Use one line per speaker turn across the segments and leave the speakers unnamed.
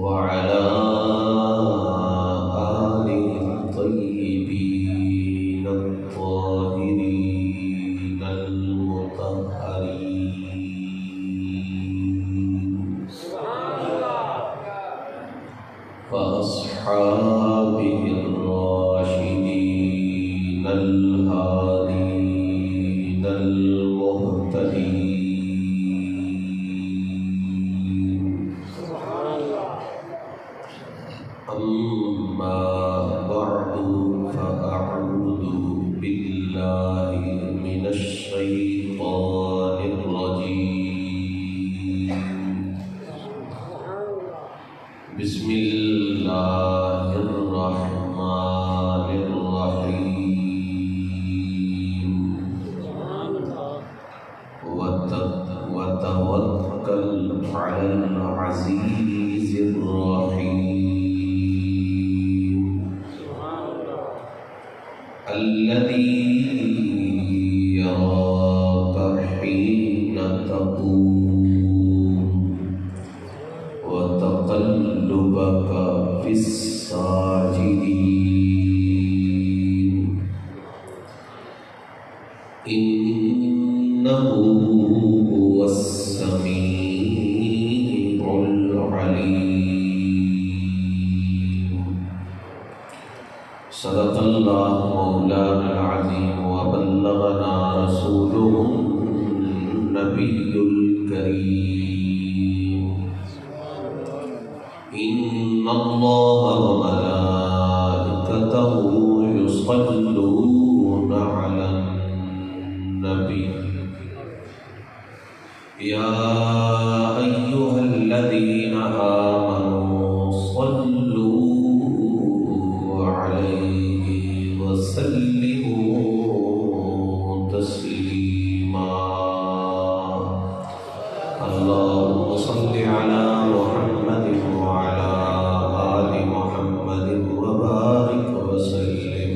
وعلى آله الطيبين الطاهرين المطهرين وأصحابه الراشدين الهادين المهتدين. أما بعد فأعوذ بالله من الشيطان الرجيم. بسم الله الرحمن الرحيم. وتوكل على العزيز الرحيم الذي يراك حين تقوم وتقلبك في الساجدين إنه هو السميع العليم. صدق الله مولانا العظيم وبلغنا رسوله النبي الكريم. إن الله وملائكته يصلون على النبي يا أيها الذين آمنوا صلوا عليه وسلموا تسليما. اللهم صل على محمد وعلى آل محمد وبارك وسلم.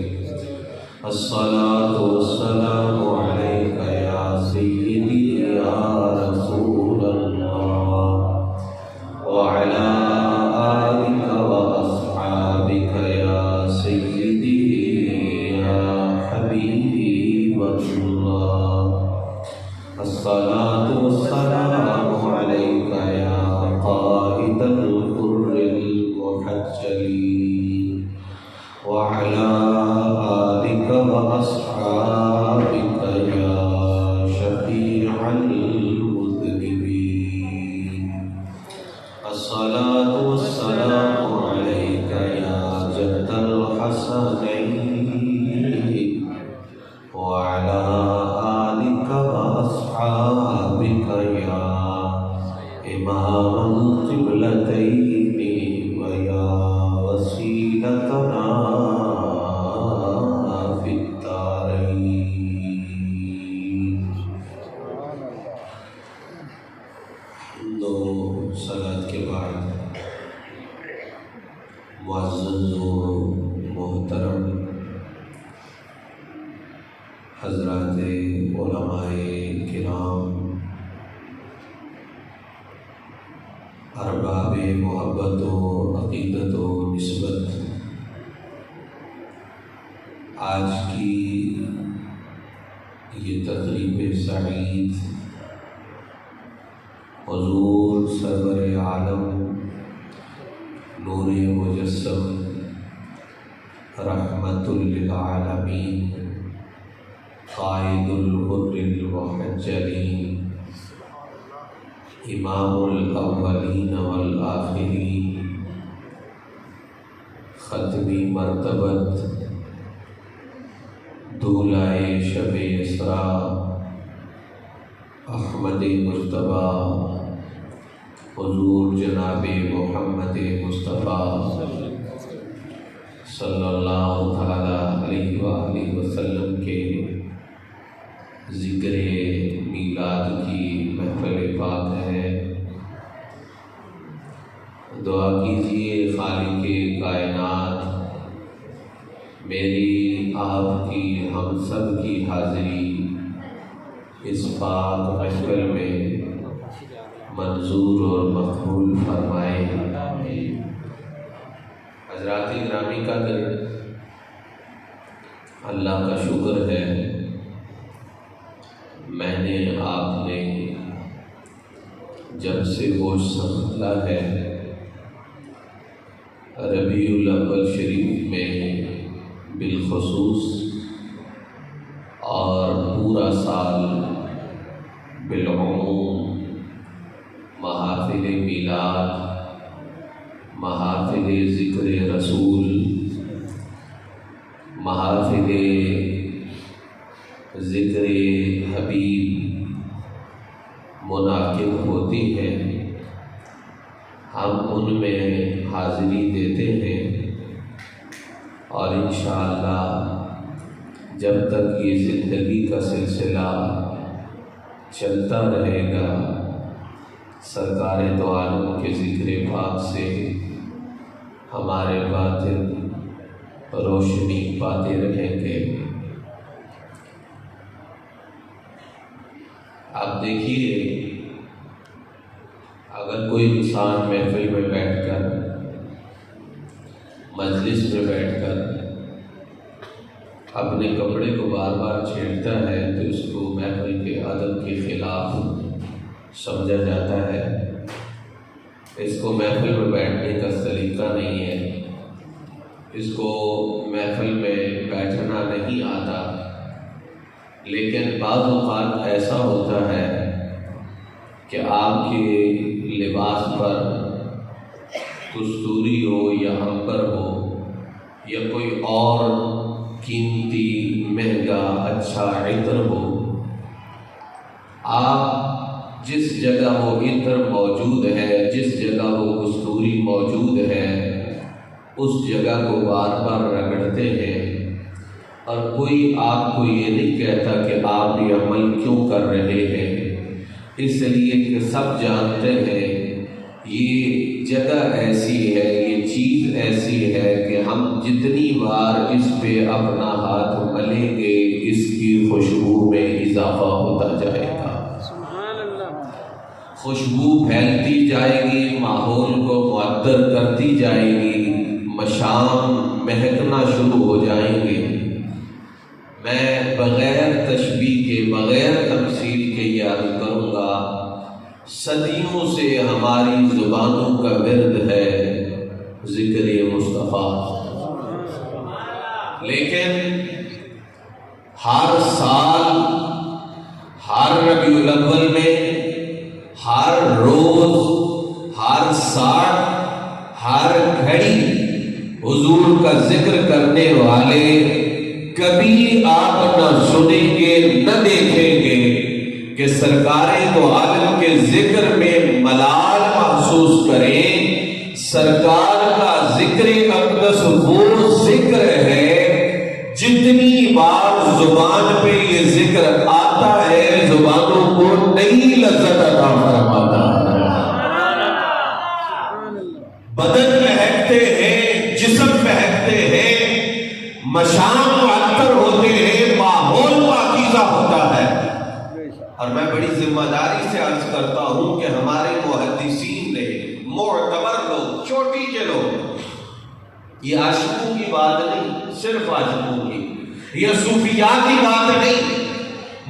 الصلاة والسلام عليك يا سيدي يا رسول الله وعلى آلك وأصحابك يا سيدي يا حبيب الله. الصلاة والسلام عليك يا قائد الغر المحجلين وعلى آلك وأصحابك يا شفيع المذنبين. الصلاة والسلام عليك يا جد الحسنين وعلى آلك وأصحابك يا إمام القبلتين ويا وسيلتنا في الدارين. دو صلاة کے بعد معزز و محترم حضرات علماء کرام، ارباب محبت و عقیدت و نسبت، آج کی یہ تقریب سعید حضور سرور عالم نور مجسم رحمت للعالمین قائد الغر المحجلین امام الاولین والآخرین ختمی مرتبت دولائے شب اسراء احمد مجتبیٰ حضور جناب محمد مصطفیٰ صلی اللہ تعالیٰ علیہ وآلہ وسلم کے ذکر میلاد کی محفل پاک ہے. دعا کیجیے خالق کائنات میری آپ کی ہم سب کی حاضری اس پاک محفل میں منظور اور مقبول فرمائے۔ حضرات گرامی کا دل اللہ کا شکر ہے، میں نے آپ نے جب سے ہوش سنبھالا ہے ربیع الاول شریف میں بالخصوص اور پورا سال بالعموم محافل میلاد، محافل ذکر رسول، محافل ذکر حبیب منعقد ہوتی ہیں، ہم ان میں حاضری دیتے ہیں اور انشاءاللہ جب تک یہ زندگی کا سلسلہ چلتا رہے گا سرکار دو عالم کے ذکر پاک سے ہمارے باطن روشنی پاتے رہیں گے۔ آپ دیکھیے، اگر کوئی انسان محفل میں بیٹھ کر، مجلس میں بیٹھ کر اپنے کپڑے کو بار بار چھیڑتا ہے تو اس کو محفل کے ادب کے خلاف سمجھا جاتا ہے، اس کو محفل میں بیٹھنے کا سلیقہ نہیں ہے، اس کو محفل میں بیٹھنا نہیں آتا۔ لیکن بعض اوقات ایسا ہوتا ہے کہ آپ کے لباس پر کستوری ہو یا عنبر ہو یا کوئی اور قیمتی مہنگا اچھا عطر ہو، آپ جس جگہ وہ عطر موجود ہے، جس جگہ وہ کستوری موجود ہے، اس جگہ کو بار بار رگڑتے ہیں اور کوئی آپ کو یہ نہیں کہتا کہ آپ یہ عمل کیوں کر رہے ہیں، اس لیے کہ سب جانتے ہیں یہ جگہ ایسی ہے، یہ چیز ایسی ہے کہ ہم جتنی بار اس پہ اپنا ہاتھ ملیں گے اس کی خوشبو میں اضافہ ہوتا جائے گا، خوشبو پھیلتی جائے گی، ماحول کو معطر کرتی جائے گی، مشام مہکنا شروع ہو جائیں گے۔ میں بغیر تشبیہ کے، بغیر تمثیل کے یاد کروں گا، صدیوں سے ہماری زبانوں کا ورد ہے ذکر مصطفیٰ، لیکن ہر سال، ہر ربیع الاول میں، ہر روز، ہر ساعت، ہر گھڑی حضور کا ذکر کرنے والے کبھی آپ نہ سنیں گے نہ دیکھیں گے کہ سرکار دو عالم کے ذکر میں ملال محسوس کریں۔ سرکار کا ذکر اقدس وہ ذکر ہے جتنی بار زبان پہ یہ ذکر آتا ہے زبانوں کو نئی لذت عطا فرماتا ہے۔ بدن مہکتے ہیں، جسم مہکتے ہیں، مشام معطر ہوتے ہیں، ماحول پاکیزہ ہوتا ہے۔ اور میں بڑی ذمہ داری سے عرض کرتا ہوں کہ ہمارے محدثین نے، معتبر لوگ، چوٹی کے لوگ، یہ عاشقوں کی بات نہیں، صرف عاشقوں کی، یہ صوفیاء کی بات نہیں،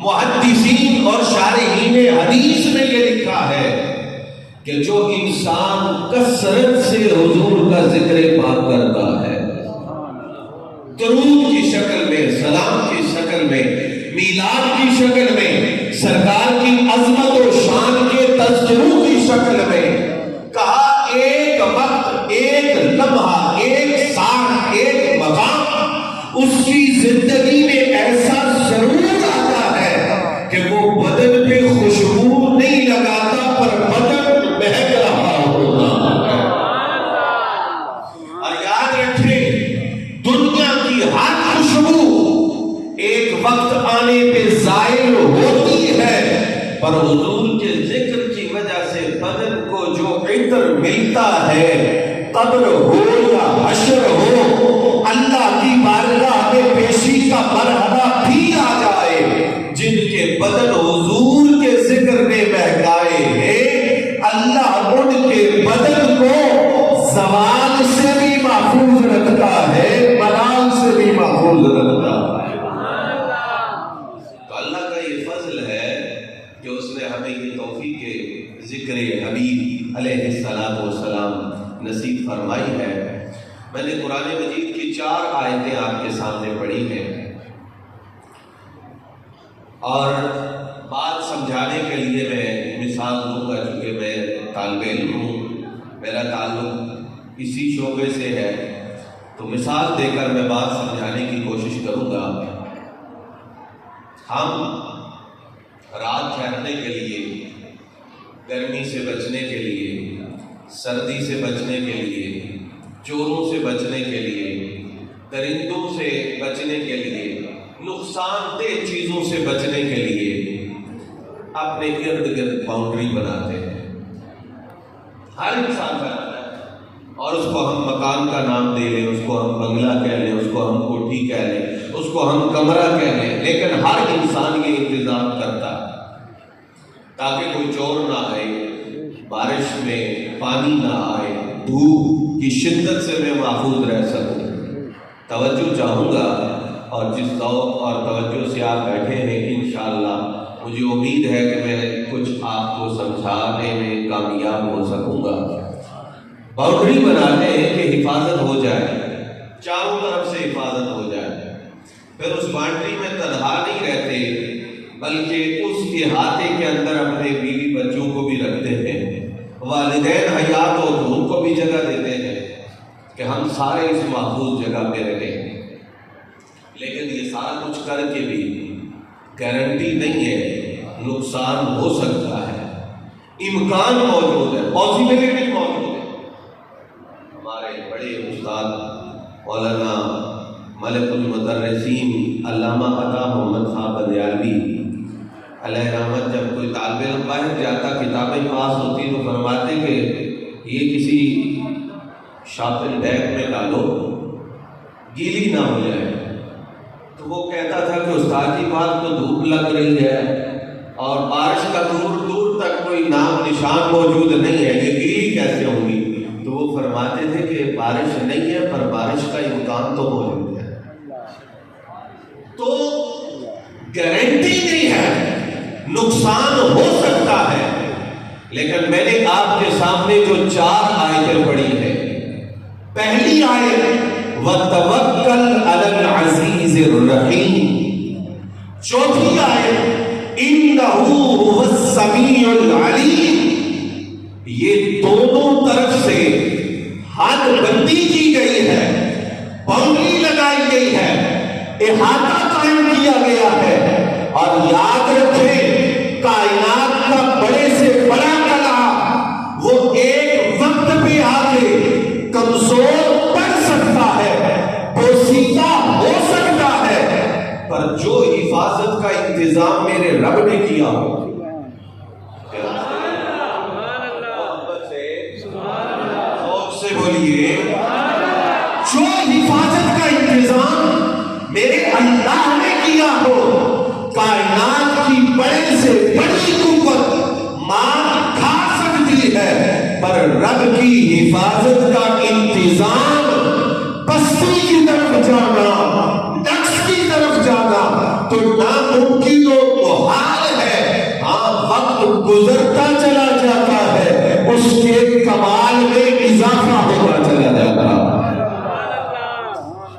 محدثین اور شارحین حدیث نے یہ لکھا ہے کہ جو انسان کثرت سے حضور کا ذکر پاک کرتا ہے، درود کی شکل میں، سلام کی شکل میں، میلاد کی شکل میں، سرکار کی عظمت و شان کے تذکروں کی شکل میں، کہا ایک وقت، ایک لمحہ، ایک ساعت، ایک مقام اس کی زندگی میں ایسا ضرور آتا ہے کہ وہ بدن پہ خوشبو نہیں لگاتا پر بدن مہک رہا ہوتا ہے۔ اور یاد رکھیں، دنیا کی ہر خوشبو ایک وقت آنے پہ زائل ہوتی ہے، پر حضور کے ذکر کی وجہ سے بدن کو جو عطر ملتا ہے، قبر ہو یا حشر ہو، اللہ کی بارگاہ میں پیشی کا مرحلہ بھی آ جائے، جن کے بدن حضور ذکر حبیب علیہ الصلوۃ والسلام نصیب فرمائی ہے۔ میں نے قرآن مجید کی 4 آیتیں آپ کے سامنے پڑھی ہیں، اور بات سمجھانے کے لیے میں مثال دوں گا، چونکہ میں طالب علم ہوں، میرا تعلق اسی شعبے سے ہے، تو مثال دے کر میں بات سمجھانے کی کوشش کروں گا۔ ہم رات ٹھہرنے کے لیے، گرمی سے بچنے کے لیے، سردی سے بچنے کے لیے، چوروں سے بچنے کے لیے، درندوں سے بچنے کے لیے، نقصان دہ چیزوں سے بچنے کے لیے اپنے ارد گرد باؤنڈری بناتے ہیں۔ ہر انسان بناتا ہے، اور اس کو ہم مکان کا نام دے لیں، اس کو ہم بنگلہ کہہ لیں، اس کو ہم کوٹھی کہہ لیں، اس کو ہم کمرہ کہہ لیں، لیکن ہر انسان یہ انتظام کرتا ہے تاکہ کوئی چور نہ آئے، بارش میں پانی نہ آئے، دھوپ کی شدت سے میں محفوظ رہ سکوں۔ توجہ چاہوں گا، اور جس ذوق اور توجہ سے آپ بیٹھے ہیں، انشاءاللہ مجھے امید ہے کہ میں کچھ آپ کو سمجھانے میں کامیاب ہو سکوں گا۔ باؤنڈری بناتے ہیں کہ حفاظت ہو جائے، چاروں طرف سے حفاظت ہو جائے، پھر اس باؤنڈری میں تنہا نہیں رہتے، بلکہ اس احاطے کے اندر اپنے بیوی بچوں کو بھی رکھتے ہیں، والدین حیات ہو تو ان کو بھی جگہ دیتے ہیں کہ ہم سارے اس محفوظ جگہ پہ رہیں۔ لیکن یہ سارا کچھ کر کے بھی گارنٹی نہیں ہے، نقصان ہو سکتا ہے، امکان موجود ہے، پاسبلٹی موجود ہے۔ ہمارے بڑے استاد مولانا ملک المدرسین علامہ عطا محمد صاحب بندیالوی علیہ رحمت، جب کوئی طالب علم باہر جاتا، کتابیں پاس ہوتی تو فرماتے کہ یہ کسی شاپنگ بیگ میں ڈالو، گیلی نہ ہو جائے۔ تو وہ کہتا تھا کہ استاد کی بات تو دھوپ لگ رہی ہے اور بارش کا دور دور تک کوئی نام نشان موجود نہیں ہے، یہ گیلی کیسے ہوگی؟ تو وہ فرماتے تھے کہ بارش نہیں ہے پر بارش کا امکان تو موجود ہے۔ تو گارنٹی نہیں ہے، نقصان ہو سکتا ہے، لیکن میں نے آپ کے سامنے جو 4 آیتیں پڑھی ہیں، پہلی آیت وَتَوَكَّلْ عَلَى الْعَزِيزِ الرَّحِيمِ، چوتھی آیت إِنَّهُ هُوَ السَّمِيعُ الْعَلِيمُ، یہ دونوں طرف سے حد بندی کی گئی ہے، باؤنڈری لگائی گئی ہے، احاطہ قائم کیا گیا ہے۔ اور یاد رکھیں، کائنات کا بڑے سے بڑا کلام وہ ایک وقت پہ آ کے کمزور پڑ سکتا ہے، پوشیدہ ہو سکتا ہے، پر جو حفاظت کا انتظام میرے رب نے کیا ہو، سے بولیے، جو حفاظت کا انتظام میرے اللہ نے کیا ہو، کائنات کی بڑے سے بڑی قوت مار کھا سکتی ہے، پر رب کی حفاظت کا انتظام، پستی کی طرف جانا، نقص کی طرف جانا تو ناممکن و محال ہے۔ ہاں، وقت گزرتا چلا جاتا ہے، اس کے کمال میں اضافہ ہوتا چلا جاتا ہے۔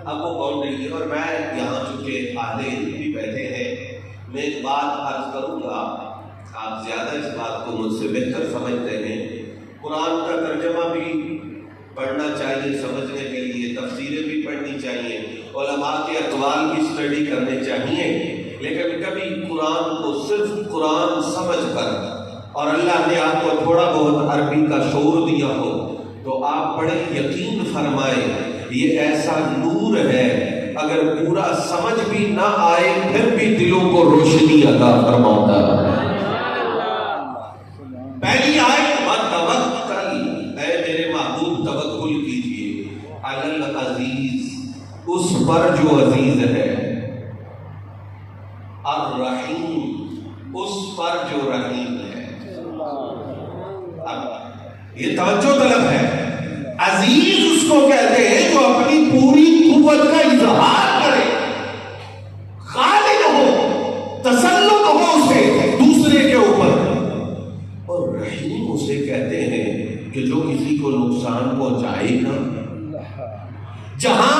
اب وہ باؤنڈری، اور میں یہاں چونکہ اہل علم بھی بیٹھے ہیں، میں ایک بات عرض کروں گا، آپ زیادہ اس بات کو مجھ سے بہتر سمجھتے ہیں۔ قرآن کا ترجمہ بھی پڑھنا چاہیے سمجھنے کے لیے، تفسیریں بھی پڑھنی چاہیے، علماء کے اقوال کی اسٹڈی کرنے چاہیے، لیکن کبھی قرآن کو صرف قرآن سمجھ کر، اور اللہ نے آپ کو تھوڑا بہت عربی کا شعور دیا ہو تو آپ بڑے یقین فرمائیں، یہ ایسا نور ہے، اگر پورا سمجھ بھی نہ آئے پھر بھی دلوں کو روشنی عطا فرماتا ہے۔ پہلی آیت وَتَوَكَّلْ، اے میرے محبوب توکل کیجئے، عَلَى الْعَزِيزِ، اس پر جو عزیز ہے، الرحیم، اس پر جو رحیم ہے۔ اب یہ توجہ طلب ہے، عزیز اس کو کہتے ہیں جو اپنی پوری قوت کا اظہار کرے، غالب ہو، تسلط ہو اسے دوسرے کے اوپر، اور رحیم اسے کہتے ہیں کہ جو کسی کو نقصان پہنچائے گا، جہاں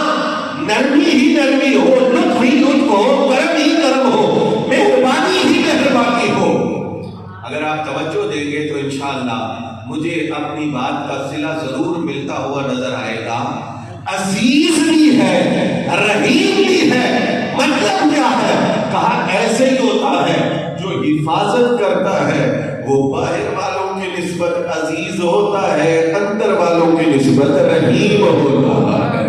نرمی ہی نرمی ہو، لطف ہی لطف ہو، کرم ہی کرم ہو، مہربانی ہی مہربانی ہو، اگر آپ توجہ دیں گے تو انشاءاللہ مجھے اپنی بات کا صلہ ضرور ملتا ہوا نظر آئے گا۔ عزیز بھی ہے، رحیم بھی ہے، مطلب کیا ہے؟ کہا ایسے ہی ہوتا ہے جو حفاظت کرتا ہے وہ باہر والوں کی نسبت عزیز ہوتا ہے، اندر والوں کی نسبت رحیم ہوتا ہے۔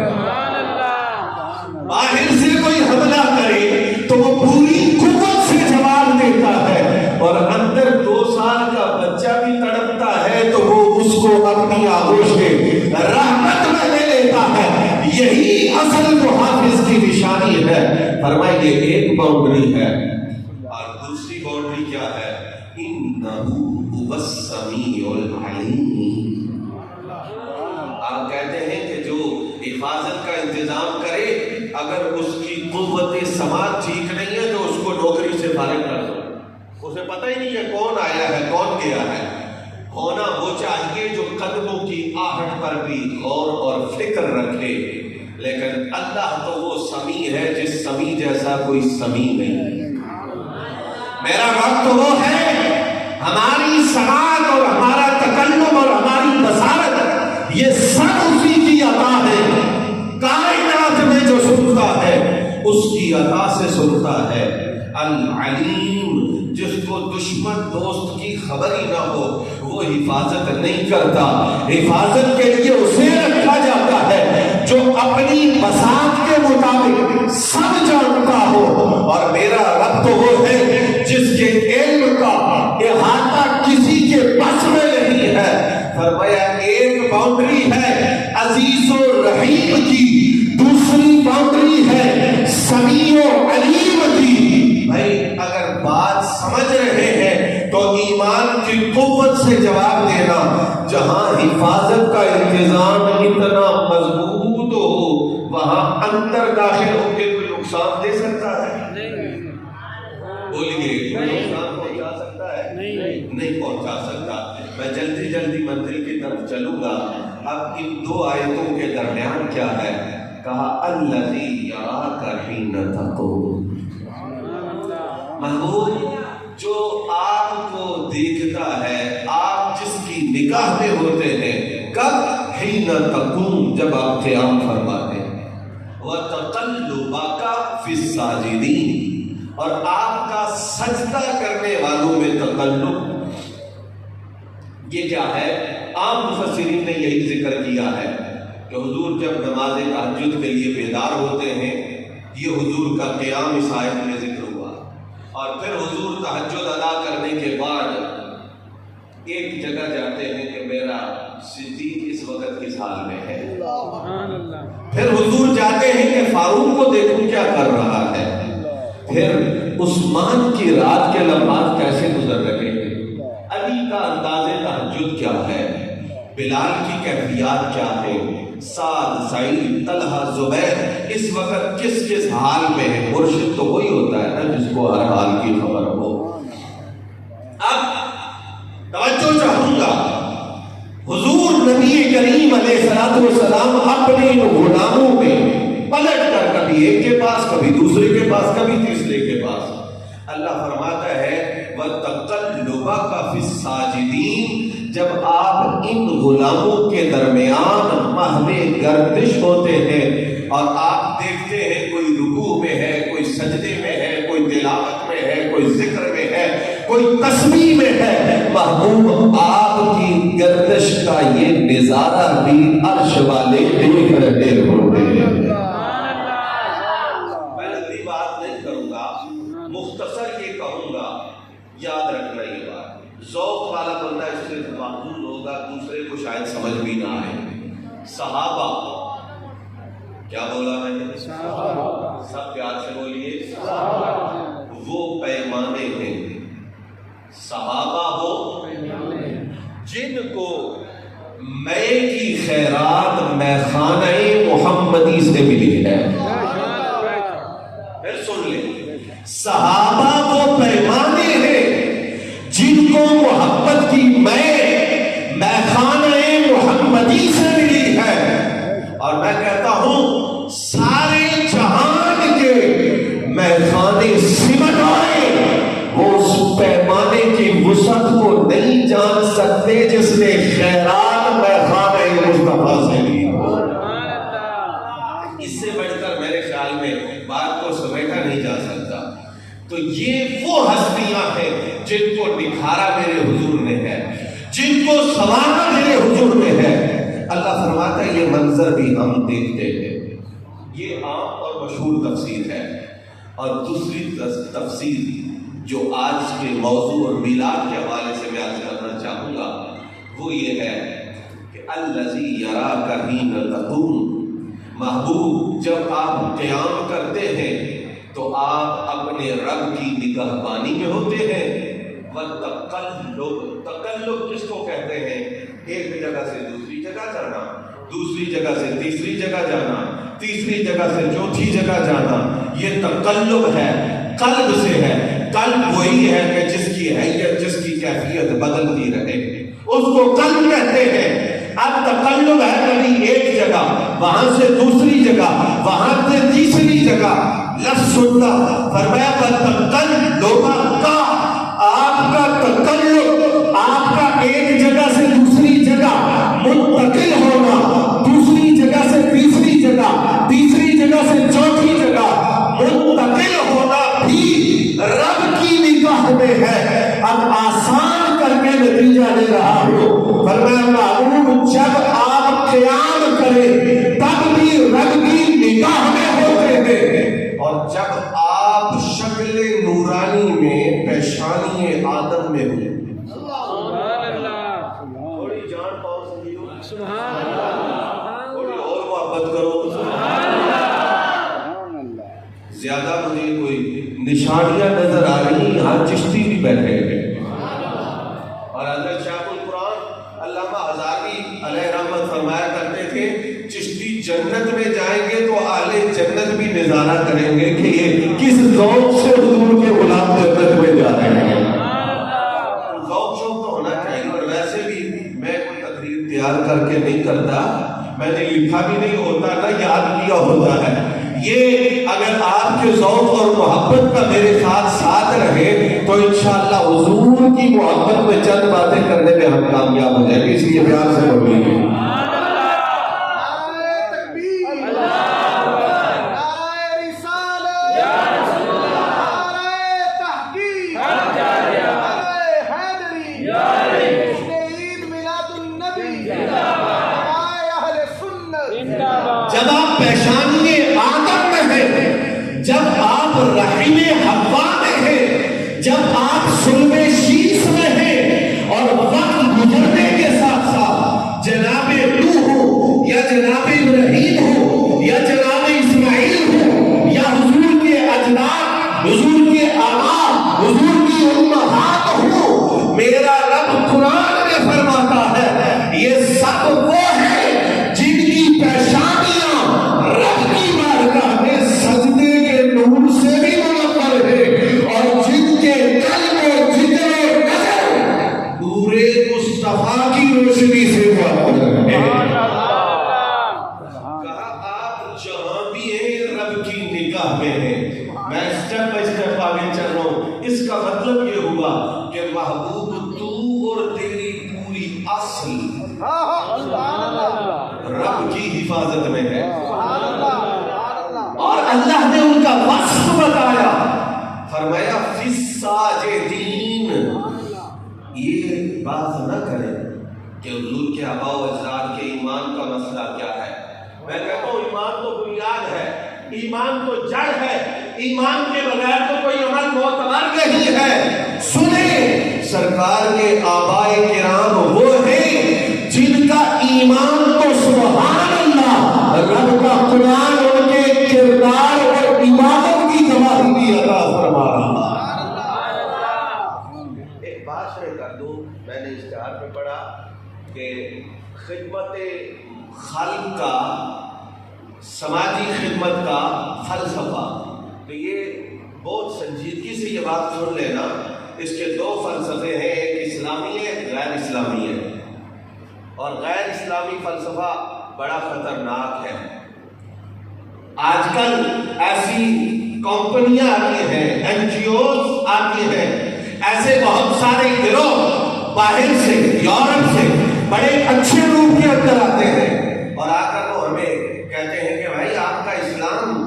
باہر سے کوئی حملہ کرے تو وہ پوری قوت سے جواب دیتا ہے، اور اندر 2 سال کا بچہ بھی تڑپتا ہے تو وہ اس کو اپنی آغوش میں رحمت میں لے لیتا ہے۔ یہی اصل محافظ کی نشانی ہے۔ فرمائیے ایک باؤنڈری ہے، اور دوسری باؤنڈری کیا ہے؟ انہو هو السمیع العلیم۔ آپ کہتے ہیں کہ جو حفاظت کا انتظام کرے، اگر اس کی قوت سماعت ٹھیک نہیں ہے تو اس کو نوکری سے فارغ کر دو، اسے پتہ ہی نہیں ہے کون آیا ہے کون گیا ہے۔ ہونا وہ چاہیے جو قدموں کی آہٹ پر بھی غور اور فکر رکھے، لیکن اللہ تو وہ سمیع ہے جس سمیع جیسا کوئی سمیع نہیں۔ میرا رب تو وہ ہے، ہماری سماعت اور ہمارا تکلم اور ہماری بصارت یہ سب اسی کی عطا ہے۔ کائنات میں جو سنتا ہے اس کی عطا سے سنتا ہے۔ العلیم، جس کو دشمن دوست کی خبر ہی نہ ہو وہ حفاظت نہیں کرتا۔ حفاظت کے لیے اسے رکھا جاتا ہے جو اپنی بساط کے مطابق سب جانتا ہو، اور میرا رب تو وہ ہے جس کے علم کا احاطہ کسی کے بس میں نہیں ہے۔ فرمایا ایک باؤنڈری ہے عزیز و رحیم کی، دوسری باؤنڈری ہے سمیع و علیم کی۔ بھائی اگر بات سمجھ رہے ہیں تو ایمان کی قوت سے جواب دینا۔ جہاں حفاظت کا انتظام اتنا مضبوط ہو وہاں اندر داخل ہو کے کوئی نقصان دے سکتا ہے؟ بولیے، نقصان پہنچا سکتا ہے؟ نہیں پہنچا سکتا۔ میں جلدی جلدی منزل کی طرف چلوں گا۔ اب ان 2 آیتوں کے درمیان کیا ہے؟ کہا الذی یراک حین تقوم، محبوب جو آپ کو دیکھتا ہے، آپ جس کی نگاہ میں ہوتے ہیں، کب؟ حین تقوم، جب آپ قیام فرماتے ہیں، وتقلبک فی الساجدین، اور آپ کا سجدہ کرنے والوں میں تقلب۔ یہ کیا ہے؟ عام مفسرین نے یہی ذکر کیا ہے کہ حضور جب نماز تہجد کے لیے بیدار ہوتے ہیں، یہ حضور کا قیام اس آیت میں ذکر ہوا، اور پھر حضور تہجد ادا کرنے کے بعد ایک جگہ جاتے ہیں کہ میرا صدیق اس وقت کس حال میں ہے۔ پھر حضور جاتے ہیں کہ فاروق کو دیکھوں کیا کر رہا ہے، پھر عثمان کی رات کے لمحات کیسے گزر رہے ہیں، علی کا انداز تہجد کیا ہے، بلال کی کیفیات کیا ہے، سعد، سعید، طلحہ، زبیر اس وقت کس کس حال میں ہے۔ مرشد تو وہی ہوتا ہے نا جس کو ہر حال کی خبر ہو۔ اب توجہ چاہوں گا، حضور نبی کریم علیہ السلام اپنے ان غلاموں میں پلٹ کر کبھی ایک کے پاس، کبھی دوسرے کے پاس، کبھی تیسرے کے پاس، اللہ فرماتا ہے وَتَقَلُّبَكَ فِي السَّاجِدِينَ، جب آپ ان غلاموں کے درمیان محو گردش ہوتے ہیں اور آپ دیکھتے ہیں کوئی رکوع میں ہے، کوئی سجدے میں ہے، کوئی تلاوت میں ہے، کوئی ذکر میں ہے، کوئی تسبیح میں ہے، محبوب آپ کی گردش کا یہ نظارہ بھی عرش والے دیکھ رہے ہوتے ہیں۔ میں لمبی بات نہیں کروں گا، مختصر یہ کہوں گا، یاد رکھنا یہ بات، ذوق والا بندہ اس سے محفوظ ہوگا، دوسرے کو شاید سمجھ بھی نہ آئے۔ صحابہ، کیا بولا میں نے؟ سب پیار سے بولیے، وہ پیمانے ہیں، صحابہ وہ جن کو مے کی خیرات میخانہ محمدی سے ملی ہے۔ پھر سن لیں، صحابہ وہ پیمانے ہیں جن کو محبت کی مے وہ ہستیاں ہیں جن کو نکھارا میرے حضور نے ہے، جن کو سنوارا میرے حضور نے ہے۔ اللہ فرماتا ہے یہ منظر بھی ہم دیکھتے ہیں۔ یہ عام اور مشہور تفسیر ہے۔ اور دوسری تفسیر جو آج کے موضوع اور میلاد کے حوالے سے میں عرض کرنا چاہوں گا وہ یہ ہے کہ الذی یراک حین تقوم، محبوب جب آپ قیام کرتے ہیں تو آپ اپنے رب کی نگہبانی میں ہوتے ہیں۔ وَتَقَلُّبْ، تقلب کس کو کہتے ہیں؟ ایک جگہ سے دوسری جگہ جانا، دوسری جگہ سے تیسری جگہ جانا، تیسری جگہ سے چوتھی جگہ جانا، یہ تقلب ہے، قلب سے ہے۔ قلب وہی ہے کہ جس کی حیت، جس کی کیفیت بدلتی رہے، اس کو قلب کہتے ہیں۔ اب تقلب ہے کبھی ایک جگہ، وہاں سے دوسری جگہ، وہاں سے تیسری جگہ۔ لفظ سننا فرمایا تقلب کا، آپ کا تقلب، آپ کا ایک جگہ سے دوسری جگہ منتقل ہونا، دوسری جگہ سے تیسری جگہ، تیسری جگہ سے چوتھی جگہ منتقل ہونا بھی رب کی نگاہ میں ہے۔ اب آسان کر کے نتیجہ لے رہا ہوں، فرمایا معلوم جب آپ قیام کریں تب بھی رب کی نگاہ میں ہوتے ہیں، اور جب آپ شکل نورانی میں پیشانی آدم میں ہوئے، تھوڑی جان پاؤ سنگیو، سبحان اللہ، تھوڑی اور محبت کرو، سبحان اللہ۔ زیادہ مجھے کوئی نشانیاں نظر آ رہی، یہاں چشتی بھی بیٹھے ہیں، اور حضرت شیخ القرآن علامہ ہزاروی علیہ رحمت فرمایا کرتے تھے چشتی جنت میں جائیں گے تو اہل جنت بھی نظارہ کریں گے کہ یہ کس ذوق سے حضور کے غلام جنت میں جا رہے ہیں۔ ذوق شوق تو ہونا چاہیے، اور ویسے بھی میں کوئی تقریر تیار کر کے نہیں کرتا، میں نے لکھا بھی نہیں ہوتا نہ یاد کیا ہوتا ہے۔ یہ اگر آپ کے ذوق اور محبت کا میرے ساتھ رہے تو انشاءاللہ حضور کی محبت میں چند باتیں کرنے میں ہم کامیاب ہو جائیں گے، اس لیے پیار سے بولیے۔ جب آپ پیشانی آدم میں ہیں، جب آپ رحم حوا میں ہیں، جب آپ صلب شیش میں ہیں، اور وقت گزرنے کے ساتھ ساتھ جناب نوح ہو یا جناب ابراہیم ہو یا جناب اسماعیل ہو یا حضور کے اجداد، حضور کے آباء، حضور کی امہات ہو، میرا رب قرآن میں فرماتا ہے یہ سب وہ ہیں جن کی پیشانیاں رب کی بارگاہ میں سجدے کے نور سے بھی منور ہے، اور جن کے قلب و جگر و نظر نور مصطفیٰ کی روشنی سے منور ہے۔ کہا آپ جہاں بھی ہیں رب کی نگاہ میں ہیں۔ میں اسٹیپ بائی اسٹیپ آگے چل رہا ہوں۔ اس کا مطلب یہ ہوا کہ محبوب تو اور تیری پوری اصل رب کی حفاظت میں ہے، اور اللہ نے ان کا وصف بتایا، فرمایا فی الساجدین۔ یہ بات نہ کریں کہ حضور کے آباء و اجداد کے ایمان کا مسئلہ کیا ہے۔ میں کہتا ہوں ایمان تو بنیاد ہے، ایمان تو جڑ ہے، ایمان کے بغیر تو کوئی عمل معتبر نہیں ہے۔ سنیں، سرکار کے آباء کرام وہ ہیں جن کا ایمان تو سبحان اللہ، رب کا قرآن ان کے کردار اور عبادت کی گواہی بھی عطا فرما رہا۔ ایک بات شیئر کر دوں، میں نے اشتہار میں پڑھا کہ خدمت خلق کا، سماجی خدمت کا فلسفہ، تو یہ بہت سنجیدگی سے یہ بات سن لینا، اس کے دو فلسفے ہیں، ایک اسلامی ہے، غیر اسلامی ہے، اور غیر اسلامی فلسفہ بڑا خطرناک ہے۔ آج کل ایسی کمپنیاں آتی ہیں، این جی اوز آتی ہیں، ایسے بہت سارے گروہ باہر سے، یورپ سے بڑے اچھے روپ کے اندر آتے ہیں، اور آ کر وہ ہمیں کہتے ہیں کہ بھائی آپ کا اسلام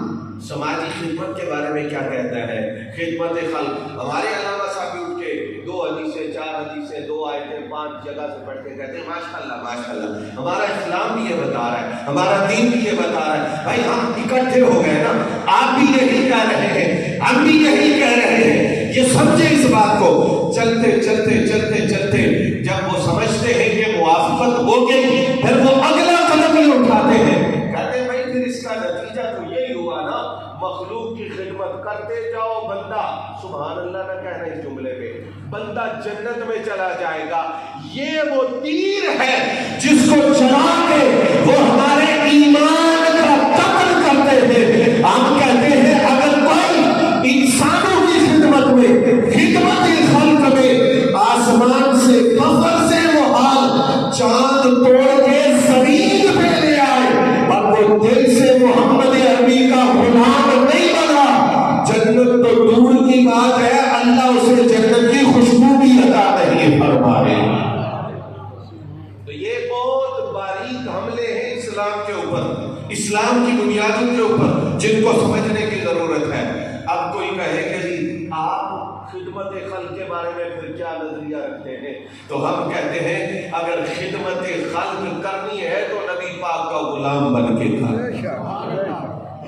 سماجی خدمت کے بارے میں کیا کہتا ہے، خدمت خلق۔ ہمارے
جگہ سے پڑھتے کہتے ہیں ماشاءاللہ ماشاءاللہ، ہمارا اسلام بھی یہ بتا رہا ہے، ہمارا دین بھی یہ بتا رہا ہے۔ بھائی ہم اکٹھے ہو گئے نا، آپ بھی یہی کہہ رہے ہیں، ہم بھی یہی کہہ رہے ہیں، یہ سمجھے اس بات کو۔ چلتے چلتے چلتے چلتے جب وہ سمجھتے ہیں کہ موافقت ہو گئی، پھر وہ اگلا قدم ہی اٹھاتے ہیں، کہتے ہیں بھائی پھر اس کا نتیجہ تو یہی ہوا نا، مخلوق کی خدمت کرتے جاؤ، بندہ سبحان اللہ نہ کہنا اس جملے پہ، بندہ جنت میں چلا جائے گا۔ یہ وہ تیر ہے جس کو چلا کے وہ ہمارے ایمان کا قتل کرتے ہیں۔ ہم کہتے ہیں اگر کوئی انسانوں کی خدمت میں، خدمت خلق میں، آسمان سے فخر سے وہ حال چاند توڑ کے زمین پہ لے آئے اور وہ دل سے محمد عربی کا غلام نہیں بنا، جنت تو دور کی بات ہے، اللہ اسے جنت کی خوشبو بھی عطا نہیں فرمائے۔ تو یہ بہت باریک حملے ہیں اسلام کے اوپر، اسلام کی بنیادوں کے اوپر، جن کو سمجھنے کی ضرورت ہے۔ اب کوئی کہے کہ جی آپ خدمت خلق کے بارے میں پھر کیا نظریہ رکھتے ہیں، تو ہم کہتے ہیں اگر خدمت خلق کرنی ہے تو نبی پاک کا غلام بن کے کر۔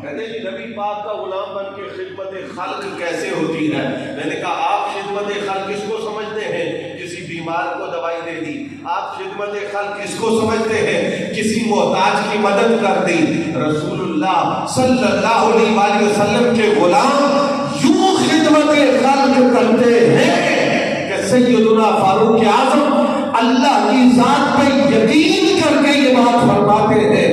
کہتے ہیں نبی پاک کا غلام بن کے خدمت خلق کیسے ہوتی ہے؟ میں نے کہا آپ خدمت خلق کس کو سمجھتے ہیں؟ کسی بیمار کو دوائی دے دی۔ آپ خدمت خلق کس کو سمجھتے ہیں؟ کسی محتاج کی مدد کر دی۔ رسول اللہ صلی اللہ علیہ وآلہ وسلم کے غلام یوں خدمت خلق کرتے ہیں کہ سیدنا فاروق اعظم اللہ کی ذات پہ یقین کر کے یہ بات فرماتے ہیں،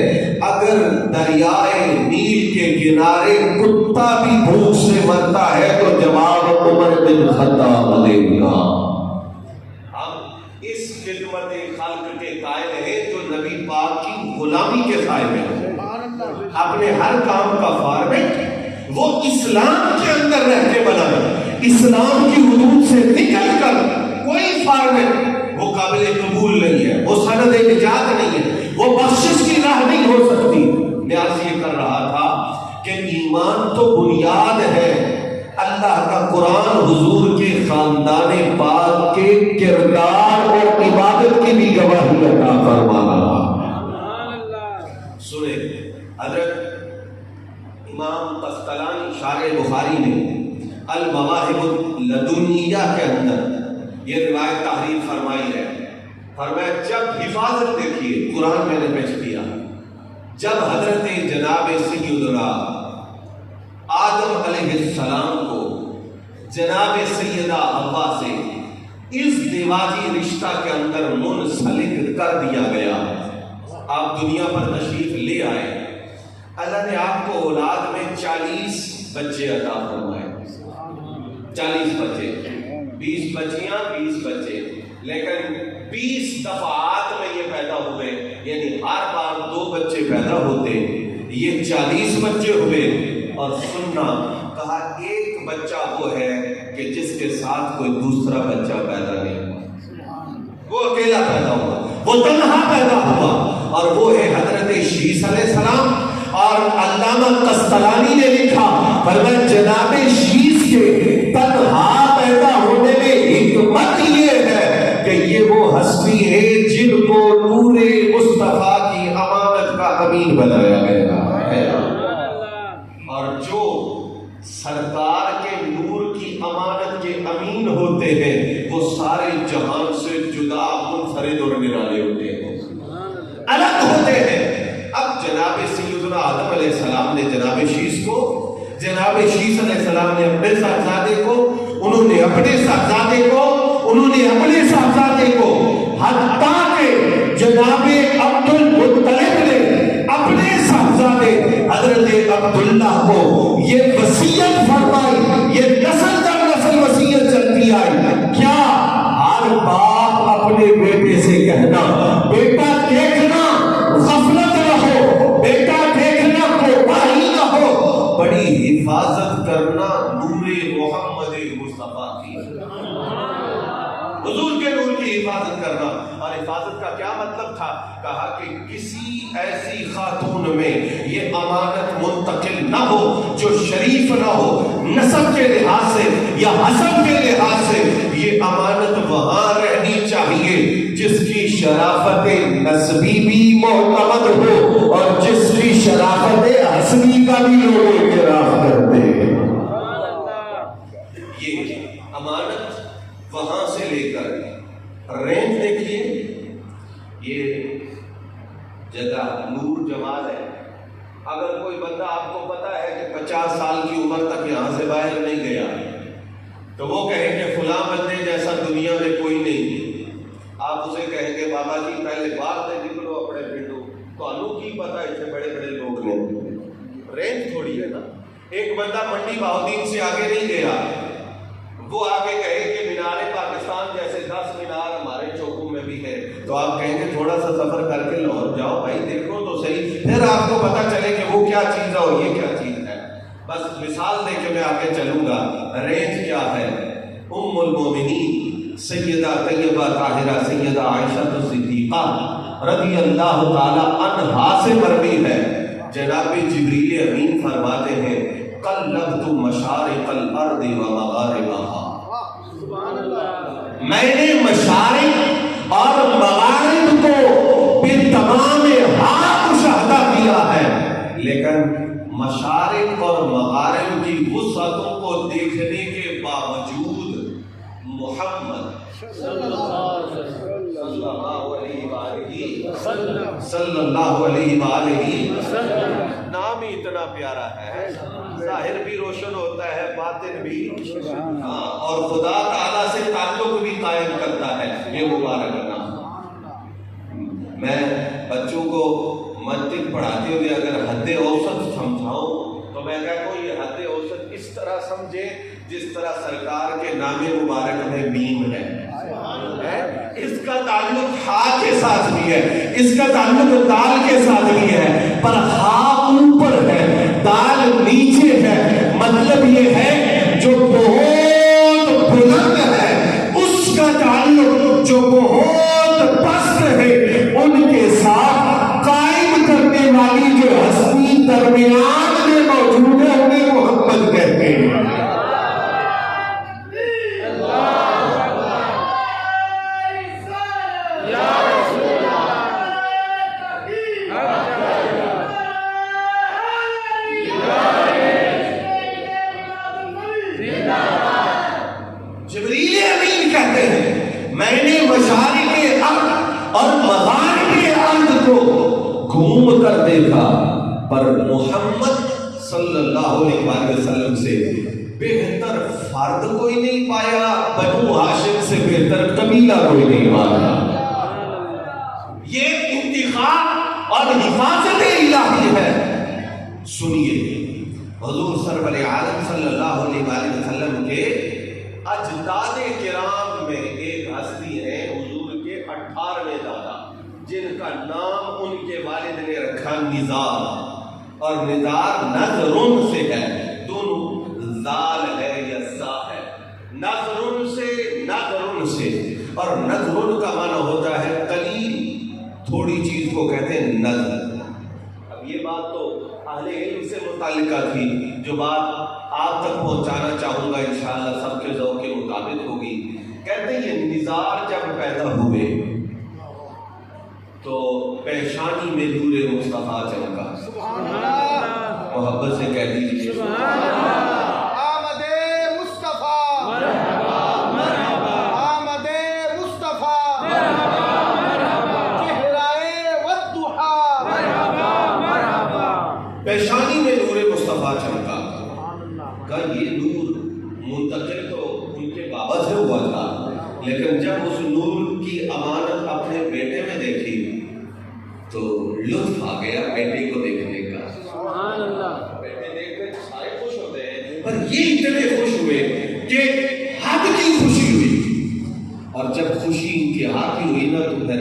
اگر دریائے نیل کے کنارے کتا بھی بھوک سے مرتا ہے تو جواب عمر بن خطاب دے گا۔ ہم اس خدمت خلق کے قائل ہیں جو نبی پاک کی غلامی کے قائل ہیں، اپنے ہر کام کا فارمیٹ وہ اسلام کے اندر رہ کے بنا ہے، اسلام کی حدود سے نکل کر کوئی فارمیٹ وہ قابل قبول نہیں ہے، وہ سند نجات نہیں ہے، وہ بخشش کی راہ نہیں ہو سکتی۔ میں عرض یہ کر رہا تھا کہ ایمان تو بنیاد ہے، اللہ کا قرآن حضور کے خاندان پاک کے کردار اور عبادت کی بھی گواہی عطا فرما رہا۔ سنیں حضرت امام قسطلانی شارح بخاری نے المواہب اللدنیہ کے اندر یہ روایت تحریر فرمائی ہے، فرمایا جب حفاظت دیکھیے قرآن میں نے پیش کیا، جب حضرت جناب سیدنا آدم علیہ السلام کو جناب سیدہ حوا سے اس دیواجی رشتہ کے اندر منسلک کر دیا گیا، آپ دنیا پر تشریف لے آئے، اللہ نے آپ کو اولاد میں 40 بچے عطا فرمائے، 40 بچے، 20 بچیاں 20 بچے، لیکن 20 دفعات میں یہ پیدا ہوئے، یعنی ہر بار 2 بچے پیدا ہوتے، یہ 40 بچے ہوئے۔ اور سننا کہا ایک بچہ وہ ہے کہ جس کے ساتھ کوئی دوسرا بچہ پیدا نہیں ہوا، وہ اکیلا پیدا ہوا، وہ تنہا پیدا ہوا، اور وہ ہے حضرت شیس علیہ السلام۔ اور علامہ قسطلانی نے لکھا فرمایا جناب شیس کے تنہا پیدا ہونے میں حکمت یہ ہے کہ یہ وہ ہستی ہے جن کو نور مصطفیٰ کی امانت کا امین بنایا گیا ہے، اور جو سرکار کے نور کی امانت کے امین ہوتے ہیں وہ سارے جہان سے جدا منفرد اور نرالے ہوتے ہیں، الگ ہوتے ہیں۔ اب جناب سیدنا آدم علیہ السلام نے جناب شیس کو، جناب شیس علیہ السلام نے اپنے صاحبزادے کو، انہوں نے اپنے صاحبزادے کو، انہوں نے اپنے صاحبزادے کو، حتیٰ کہ جناب عبد المطلب نے اپنے صاحبزادے حضرت عبداللہ کو یہ وصیت فرمائی، یہ نسل در نسل وصیت چلتی آئی، کیا ہر باپ اپنے بیٹے سے کہنا بیٹا دیکھنا غفلت رہو، بیٹا دیکھنا کوتاہی نہ ہو، بڑی حفاظت کرنا نور محمد مصطفیٰ کی، حضور کے نور کی حفاظت کرنا۔ اور حفاظت کا کیا مطلب تھا؟ کہا کہ کسی ایسی خاتون میں یہ امانت منتقل نہ ہو جو شریف نہ ہو، نسب کے لحاظ سے یا حسب کے لحاظ سے، یہ امانت وہاں رہنی چاہیے جس شرافت نسبی بھی معتمد ہو اور جس کی شرافت حسبی کا بھی لوگ اعتراف کرتے ہیں. یہ امانت وہاں سے لے کر رینج دیکھیے. یہ جگہ نور جمال ہے. اگر کوئی بندہ آپ کو پتا ہے کہ 50 سال کی عمر تک یہاں سے باہر نہیں گیا تو وہ کہیں کہ فلاں بندے جیسا دنیا میں کوئی نہیں. آپ اسے کہیں گے بابا جی پہلے باہر سے نکلو اپنے پنڈو تو کی پتا اتنے بڑے بڑے لوگ نے. رینج تھوڑی ہے نا. ایک بندہ منڈی بہاؤدین سے آگے نہیں گیا, وہ آگے کہے کہ مینار پاکستان جیسے 10 مینار ہمارے چوکوں میں بھی ہے, تو آپ کہیں گے تھوڑا سا سفر کر کے لاہور جاؤ بھائی دیکھو تو صحیح, پھر آپ کو پتا چلے کہ وہ کیا چیز ہے اور یہ کیا چیز ہے. بس مثال دے کے میں آگے چلوں گا. رینج کیا ہے؟ ام المومنین سیدہ طیبہ طاہرہ سیدہ عائشہ صدیقہ رضی اللہ تعالی عنہا سے مروی ہے. جناب جبریل امین فرماتے ہیں قلبت مشارق الارض و مغاربها, میں نے مشارق اور مغارب کو بتمام حق مشاہدہ کیا ہے, لیکن مشارق اور مغارب کی وسعتوں کو دیکھنے کے باوجود محمد صلی اللہ علیہ وآلہ نام ہی اتنا پیارا ہے, ظاہر بھی روشن ہوتا ہے باطن بھی, اور خدا تعالیٰ سے تعلق بھی قائم کرتا ہے. یہ مبارک نام. میں بچوں کو منطق پڑھاتے ہوئے اگر حد اوسط سمجھاؤں تو میں کہتا ہوں یہ حد اوسط اس طرح سمجھے جس طرح سرکار کے نام مبارک میں میم ہے. اس کا تعلق ہا کے ساتھ بھی ہے, اس کا تعلق دال کے ساتھ بھی ہے, پر ہا اوپر ہے دال نیچے ہے. مطلب یہ ہے جو بہت بلند ہے اس کا تعلق جو بہت پست ہے ان کے ساتھ قائم کرنے والی جو ہستی درمیان میں موجود ہے انہیں محمد کہتے ہیں. جبریل امین کہتے ہیں میں نے مشارق ارض اور مغارب ارض کو گھوم کر دیکھا, پر محمد صلی اللہ علیہ وسلم سے بہتر فرد کوئی نہیں پایا, بنو ہاشم سے بہتر قبیلہ کوئی نہیں پایا. یہ انتخاب اور حفاظت الہی ہے. سنیے حضور سرور عالم صلی اللہ علیہ وسلم کے اجداد کرام میں ایک ہستی ہے حضور کے 18ویں دادا, جن کا نام ان کے والد نے رکھا نزار, اور نزار نظرن سے ہے, دونوں زال ہے یا زا ہے, نظرن سے, اور نظرن کا معنی ہوتا ہے قلیل, تھوڑی چیز کو کہتے ہیں نظر. اب یہ بات تو اہل علم سے متعلقہ تھی, جو بات آپ تک پہنچانا چاہوں گا انشاءاللہ سب کے ذوق کے مطابق ہوگی. کہتے ہیں یہ نزار جب پیدا ہوئے تو پیشانی میں نور مصطفیٰ چمکا. محبت سے کہہ دیجیے
آمد مصطفیٰ مرحبا مرحبا, آمد مصطفیٰ مرحبا مرحبا, چہرائے والضحیٰ مرحبا مرحبا.
پیشانی میں نور مصطفیٰ چمکا. کہ یہ نور منتقل تو ان کے بابا سے ہوا تھا, لیکن جب اس نور کی امانت اپنے بیٹے میں دیکھی تو لطف آ گیا بیٹے کو دیکھنے کا.
سبحان اللہ.
بیٹے دیکھ کر سارے خوش ہوتے ہیں, پر یہ اتنے خوش ہوئے کہ حد کی خوشی ہوئی, اور جب خوشی انتہا کی ہوئی نا تو پھر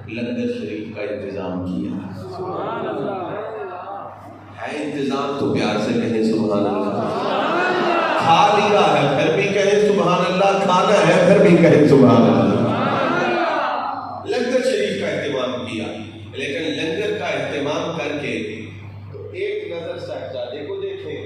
لنگر شریف کا انتظام کیا.
سبحان اللہ.
ہے انتظام تو پیار سے کہیں سبحان اللہ. کھا لیا ہے پھر بھی کہیں سبحان اللہ, کھانا ہے پھر بھی کہیں سبحان اللہ. لنگر شریف کا اہتمام کیا, لیکن لنگر کا اہتمام کر کے تو ایک نظر صاحبزادے کو دیکھیں,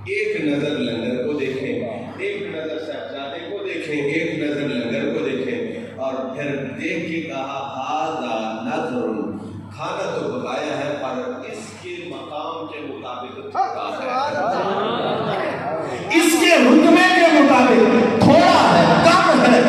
ایک نظر لنگر کو دیکھیں, ایک نظر صاحبزادے کو دیکھیں, ایک نظر لنگر کو دیکھیں, اور پھر پھر دیکھ کے کہا ھذا نذر، کھانا تو پکایا ہے پر اس کے مقام کے مطابق تھوڑا ہے،
اس کے رتبے کے مطابق تھوڑا ہے، کم ہے۔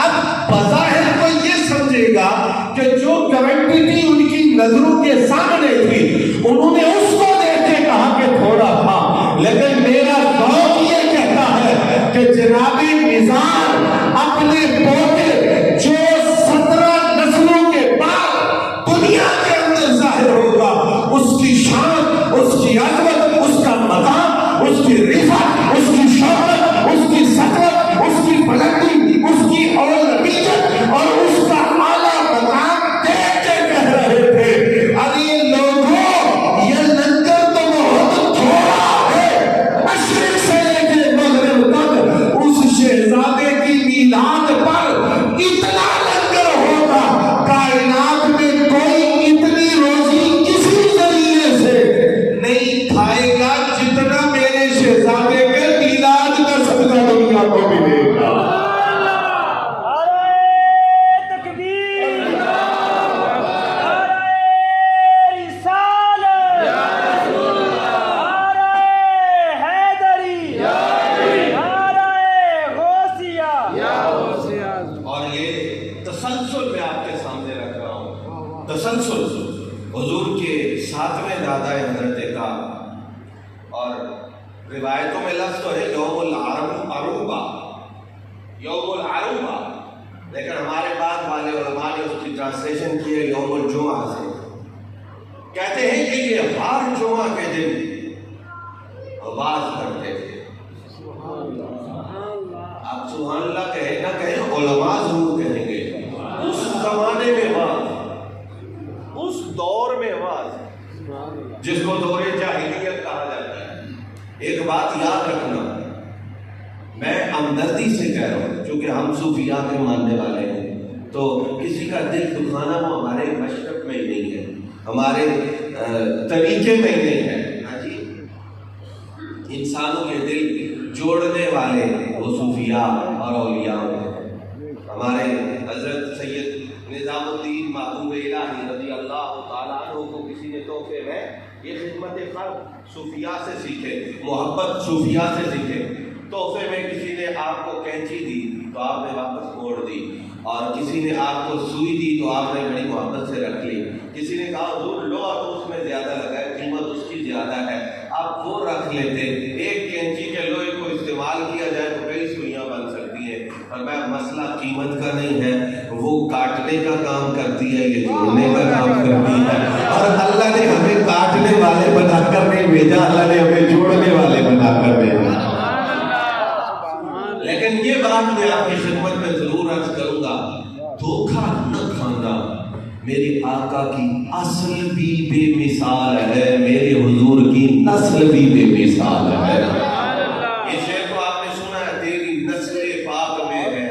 اب بظاہر کوئی یہ سمجھے گا کہ جو کوانٹٹی ان کی نظروں کے سامنے تھی انہوں نے اس کو دیکھ کے کہا کہ تھوڑا تھا، لیکن میرا ذوق یہ کہتا ہے کہ جناب نظام اپنے پوتے جو 17 نسلوں کے بعد دنیا کے اندر ظاہر ہوگا، اس کی شان، اس کی عظمت، اس کا مقام، اس کی رفعت، اس کی شہرت، اس کی سطوت، اس کی بلندی، اس کی اولویت اور اس کا اعلیٰ مقام دیکھ کے کہہ رہے تھے ارے لوگوں یہ لنگر تو بہت تھوڑا ہے، مشرق سے لے کے مغرب تک اس شہزادے کی میلاد پر اتنا لنگر ہوگا، کائنات میں کوئی اتنی روزی کسی ذریعے سے نہیں کھائے گا جتنا میرے شہزادے کے میلاد کا صدقہ دنیا کو ملے گا۔
اور یہ تسلسل میں آپ کے سامنے رکھ رہا ہوں، تسلسل حضور کے 7ویں دادا حضرت کا، اور روایتوں میں لفظ تو ہے یوم العروبہ، یوم العروبہ، لیکن ہمارے بعد والے علماء نے اس کی ٹرانسلیشن کی ہے یوم الجمعہ سے۔ کہتے ہیں کہ یہ ہر جمعہ کے دن آواز کرتے تھے۔ آپ سبحان اللہ کہیں نہ کہیں، علماء ضرور کہیں گے۔ اس زمانے میں آواز، اس دور میں آواز، جس کو دور جاہلیت کہا جاتا ہے۔ ایک بات یاد رکھنا، میں ہمدردی سے کہہ رہا ہوں، چونکہ ہم صوفیاء کے ماننے والے ہیں، تو کسی کا دل دکھانا وہ ہمارے مشرق میں ہی نہیں ہے، ہمارے طریقے میں ہی نہیں ہے۔ ہاں جی، انسانوں کے دل جوڑنے والے وہ صوفیاء اور اولیاء ہیں۔ ہمارے حضرت سید نظام الدین محبوب الہی رضی اللہ تعالیٰ عنہ کو کسی نے تحفے میں یہ خدمت خلق صوفیاء سے سیکھے، محبت صوفیاء سے سیکھے، تحفے میں کسی نے آپ کو کینچی دی تو آپ نے واپس موڑ دی، اور کسی نے آپ کو سوئی دی تو آپ نے بڑی محبت سے رکھ لی، کسی نے کہا حضور لو تو اس میں زیادہ لگا ہے، قیمت اس کی زیادہ ہے، آپ وہ رکھ لیتے۔ ایک کینچی کے لوہے کو استعمال کیا جائے تو کئی سوئیاں بن سکتی ہیں، اور میں مسئلہ قیمت کا نہیں ہے، وہ کاٹنے کا کام کرتی ہے، یہ جوڑنے کا کام کرتی ہے، اور اللہ نے ہمیں کاٹنے والے بنا کر نہیں بھیجا، اللہ نے ہمیں جوڑنے والے بنا کر بھیجا۔ لیکن یہ بات میں آپ کی خدمت میں ضرور عرض کروں گا، دھوکہ نہ کھانا۔ میرے آقا کی اصل بھی بے مثال ہے، میرے حضور کی نسل بھی بے مثال ہے۔ یہ شعر تو آپ نے سنا ہے، تیری نسل پاک میں ہے